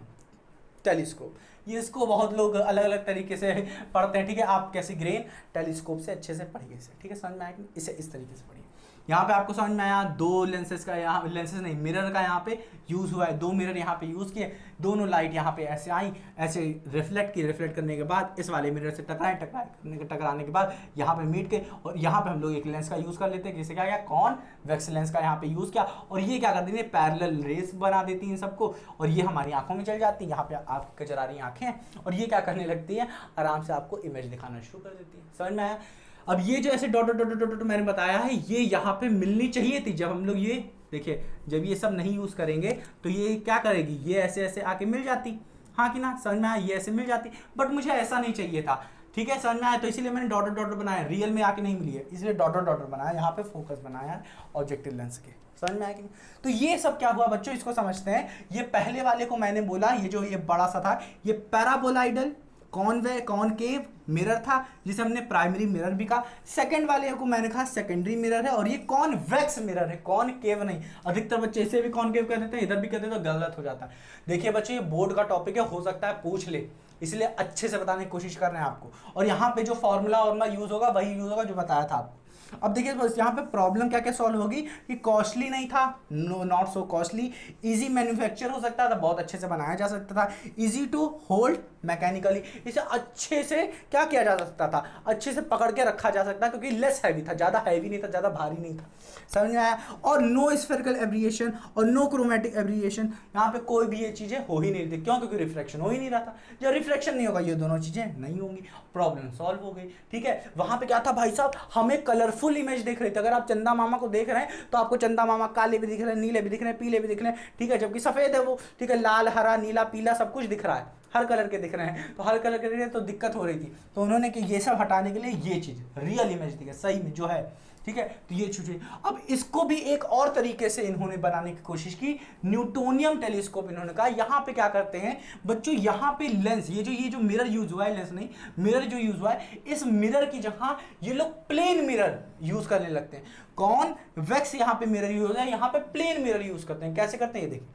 टेलीस्कोप। ये इसको बहुत लोग अलग अलग तरीके से पढ़ते हैं, ठीक है। आप कैसीग्रेन टेलीस्कोप से अच्छे से पढ़िए इसे, ठीक है, समझ में आया कि इसे इस तरीके से पढ़िए। यहाँ पे आपको समझ में आया, 2 लेंसेज का, यहाँ लेंसेज नहीं, मिरर का यहाँ पे यूज हुआ है, 2 मिरर यहाँ पे यूज किए, दोनों लाइट यहाँ पे ऐसे आई, ऐसे रिफ्लेक्ट की, रिफ्लेक्ट करने के बाद इस वाले मिरर से टकराने के बाद यहाँ पे मीट के, और यहाँ पे हम लोग एक लेंस का यूज कर लेते हैं, जिससे क्या गया, कॉन्वेक्स लेंस का यहाँ पे यूज किया, और ये क्या कर देती है, पैरेलल रेस बना देती है इन सबको, और ये हमारी आंखों में चल जाती है। यहाँ पे आपके चला रही आंखें, और ये क्या करने लगती है, आराम से आपको इमेज दिखाना शुरू कर देती है। समझ में आया? अब ये जो ऐसे डॉट डॉट डॉट मैंने बताया है, ये यहाँ पे मिलनी चाहिए थी। जब हम लोग ये देखिए, जब ये सब नहीं यूज करेंगे तो ये क्या करेगी, ये ऐसे ऐसे आके मिल जाती, हाँ कि ना, समझ में आया, ये ऐसे मिल जाती, बट मुझे ऐसा नहीं चाहिए था, ठीक है, समझ में आया। तो इसीलिए मैंने डॉट डॉट बनाया, रियल में आके नहीं मिली है, इसलिए डॉट डॉट बनाया, यहाँ पे फोकस बनाया ऑब्जेक्टिव लेंस के। समझ में आया कि नहीं? तो ये सब क्या हुआ बच्चों, इसको समझते हैं। ये पहले वाले को मैंने बोला, ये जो ये बड़ा सा था, ये पैराबोलाइडल कॉनकेव मिरर था, जिसे हमने प्राइमरी मिरर भी कहा। सेकंड वाले को मैंने कहा सेकेंडरी मिरर है, और ये कॉन्वेक्स मिरर है, कॉनकेव नहीं। अधिकतर बच्चे इसे भी कॉनकेव कह देते हैं, इधर भी कहते हैं, तो गलत हो जाता है। देखिए बच्चे, ये बोर्ड का टॉपिक है, हो सकता है पूछ ले, इसलिए अच्छे से बताने की कोशिश कर रहे हैं आपको। और यहाँ पे जो फॉर्मूला यूज होगा वही यूज होगा जो बताया था आपको। अब देखिए बस यहाँ पे प्रॉब्लम क्या क्या सॉल्व होगी कि कॉस्टली नहीं था, not so costly, easy manufacture हो सकता था, बहुत अच्छे से बनाया जा सकता था, इजी टू होल्ड मैकेनिकली, इसे अच्छे से क्या किया जा सकता था, अच्छे से पकड़ के रखा जा सकता, क्योंकि लेस हैवी था, ज़्यादा हैवी नहीं था, ज़्यादा भारी नहीं था। समझ में आया? और नो स्फेरिकल एब्रिएशन और नो क्रोमैटिक एब्रिएशन, यहाँ पे कोई भी ये चीज़ें हो ही नहीं थी। क्यों? क्योंकि रिफ्लेक्शन हो ही नहीं रहा था। जब रिफ्लेक्शन नहीं होगा, ये दोनों चीज़ें नहीं होंगी, प्रॉब्लम सॉल्व हो गई, ठीक है। वहाँ पे क्या था भाई साहब, हमें कलरफुल फुल इमेज देख रहे थे। अगर आप चंदा मामा को देख रहे हैं तो आपको चंदा मामा काले भी दिख रहे हैं, नीले भी दिख रहे हैं, पीले भी दिख रहे हैं, ठीक है, जबकि सफेद है वो, ठीक है, लाल हरा नीला पीला सब कुछ दिख रहा है, हर कलर के दिख रहे हैं। तो हर कलर के दिख रहे हैं तो दिक्कत हो रही थी, तो उन्होंने कि ये सब हटाने के लिए ये चीज रियल इमेज दिखे सही में जो है, ठीक है। तो ये चीजें अब इसको भी एक और तरीके से इन्होंने बनाने की कोशिश की, न्यूटोनियम टेलीस्कोप। इन्होंने कहा यहाँ पे क्या करते हैं बच्चों, यहाँ पे लेंस, ये जो मिरर यूज हुआ है, लेंस नहीं मिरर जो यूज हुआ है, इस मिरर की जगह ये लोग प्लेन मिरर यूज करने लगते हैं। कौन, वैक्स यहाँ पे मिरर यूज है, यहाँ पे प्लेन मिरर यूज करते हैं। कैसे करते हैं ये देखिए,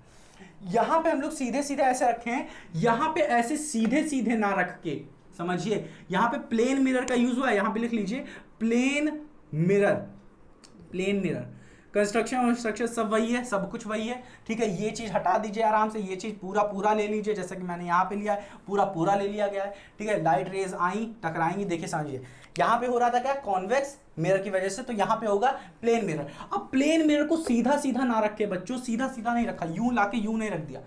यहाँ पे हम लोग सीधे सीधे ऐसे रखे हैं, यहाँ पे ऐसे सीधे सीधे ना रख के, समझिए यहाँ पे प्लेन मिरर का यूज हुआ है, यहाँ पे लिख लीजिए plane mirror, plane mirror. Construction सब वही है, सब कुछ वही है, ठीक है। ये चीज हटा दीजिए आराम से, ये चीज पूरा ले लीजिए, जैसे कि मैंने यहाँ पे लिया है, पूरा ले लिया गया है, ठीक है। लाइट रेज आई टकराएंगी, देखिए समझिए यहाँ पे हो रहा था क्या, कॉन्वेक्स मिरर की वजह से, तो यहाँ पे होगा प्लेन मिरर। अब प्लेन मिरर को सीधा सीधा ना रख के बच्चों, सीधा सीधा नहीं रखा, यूं लाके यूं नहीं रख दिया,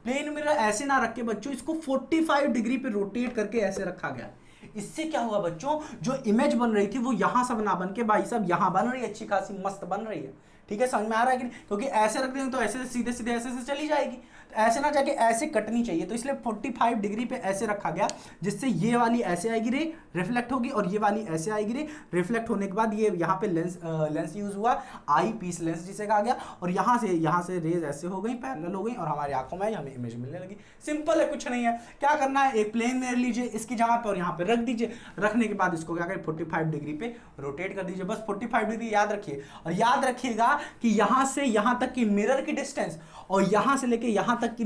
प्लेन मिरर ऐसे ना रख के बच्चों, इसको 45 डिग्री पे रोटेट करके ऐसे रखा गया। इससे क्या हुआ बच्चों, जो इमेज बन रही थी वो यहां सब ना बन के भाई साहब यहां बन रही है, अच्छी खासी मस्त बन रही है, ठीक है। समझ में आ रहा है कि नहीं, क्योंकि ऐसे रख देंगे तो ऐसे सीधे सीधे ऐसे से चली जाएगी, तो ऐसे ना जाके ऐसे कटनी चाहिए, तो इसलिए 45 डिग्री पे ऐसे रखा गया, जिससे ये वाली ऐसे आएगी रे रिफ्लेक्ट होगी, और ये वाली ऐसे आएगी रे रिफ्लेक्ट होने के बाद ये यहाँ पे लेंस यूज हुआ, आई पीस लेंस जिसे कहा गया, और यहाँ से रेज ऐसे हो गई, पैरेलल हो गई, और हमारी आंखों में हमें इमेज मिलने लगी। सिंपल है, कुछ नहीं है। क्या करना है, एक प्लेन मिरर लीजिए, इसकी जगह पर यहाँ पे रख दीजिए, रखने के बाद इसको क्या करें 45 डिग्री पे रोटेट कर दीजिए, बस 45 डिग्री याद रखिए। और याद रखिएगा कि यहाँ से यहाँ तक की मिरर की डिस्टेंस और यहाँ से लेके यहाँ तक की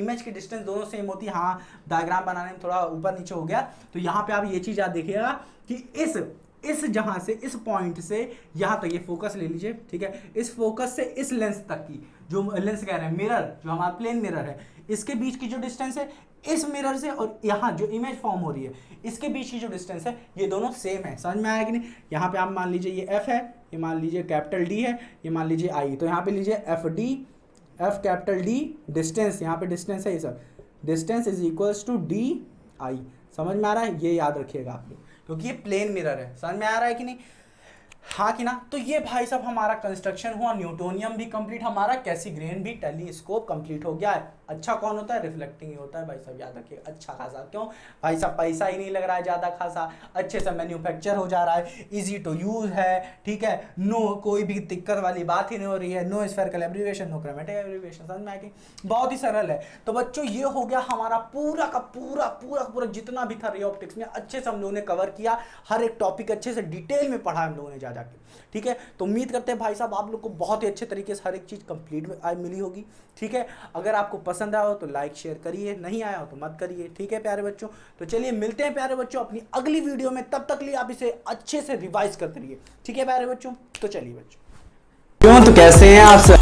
इमेज की डिस्टेंस दोनों सेम होती है। हाँ, डायग्राम बनाने में थोड़ा ऊपर नीचे हो गया, तो यहाँ पे आप ये चीज याद देखिएगा कि इस जहां से, इस पॉइंट से यहाँ तक, ये फोकस ले लीजिए, ठीक है, इस फोकस से इस लेंस तक की, जो लेंस कह रहे हैं मिरर, जो हमारा प्लेन मिरर है, इसके बीच की जो डिस्टेंस है, इस मिरर से और यहाँ जो इमेज फॉर्म हो रही है, इसके बीच की जो डिस्टेंस है, ये दोनों सेम है। समझ में आया कि नहीं। यहाँ पे आप मान लीजिए ये F है, ये मान लीजिए कैपिटल D है, ये मान लीजिए I, तो यहाँ पे लीजिए F कैपिटल D डिस्टेंस, यहाँ पे डिस्टेंस है ये सब, distance is equals to DI। समझ में आ रहा है, ये याद रखिएगा आप लोग, क्योंकि ये प्लेन मिरर है। समझ में आ रहा है कि नहीं, हाँ कि ना। तो ये भाई साहब हमारा कंस्ट्रक्शन हुआ, न्यूटोनियम भी कंप्लीट, हमारा कैसीग्रेन भी टेलीस्कोप कंप्लीट हो गया है। अच्छा कौन होता है, रिफ्लेक्टिंग ही होता है भाई साहब, याद रखिए। अच्छा खासा, क्यों भाई साहब, पैसा ही नहीं लग रहा है ज़्यादा खासा, अच्छे से मैन्युफैक्चर हो जा रहा है, इजी टू यूज है, ठीक है, नो कोई भी दिक्कत वाली बात ही नहीं हो रही है, no spherical abbreviation, no chromatic abbreviation. समझ में आया कि बहुत ही सरल है। तो बच्चों ये हो गया हमारा पूरा का पूरा जितना भी था रे ऑप्टिक्स में, अच्छे से हम लोगों ने कवर किया, हर एक टॉपिक अच्छे से डिटेल में पढ़ा हम लोगों ने जा जाके, ठीक है। तो उम्मीद करते हैं भाई साहब आप लोग को बहुत ही अच्छे तरीके से हर एक चीज कंप्लीट मिली होगी, ठीक है। अगर आपको पसंद आया हो तो लाइक शेयर करिए, नहीं आया हो तो मत करिए, ठीक है प्यारे बच्चों। तो चलिए मिलते हैं प्यारे बच्चों अपनी अगली वीडियो में, तब तक लिए आप इसे अच्छे से रिवाइज करते रहिए, ठीक है प्यारे बच्चों। तो चलिए बच्चों, क्यों, तो कैसे हैं आप सर?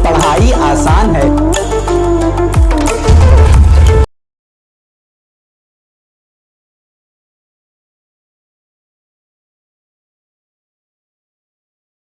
पढ़ाई आसान है।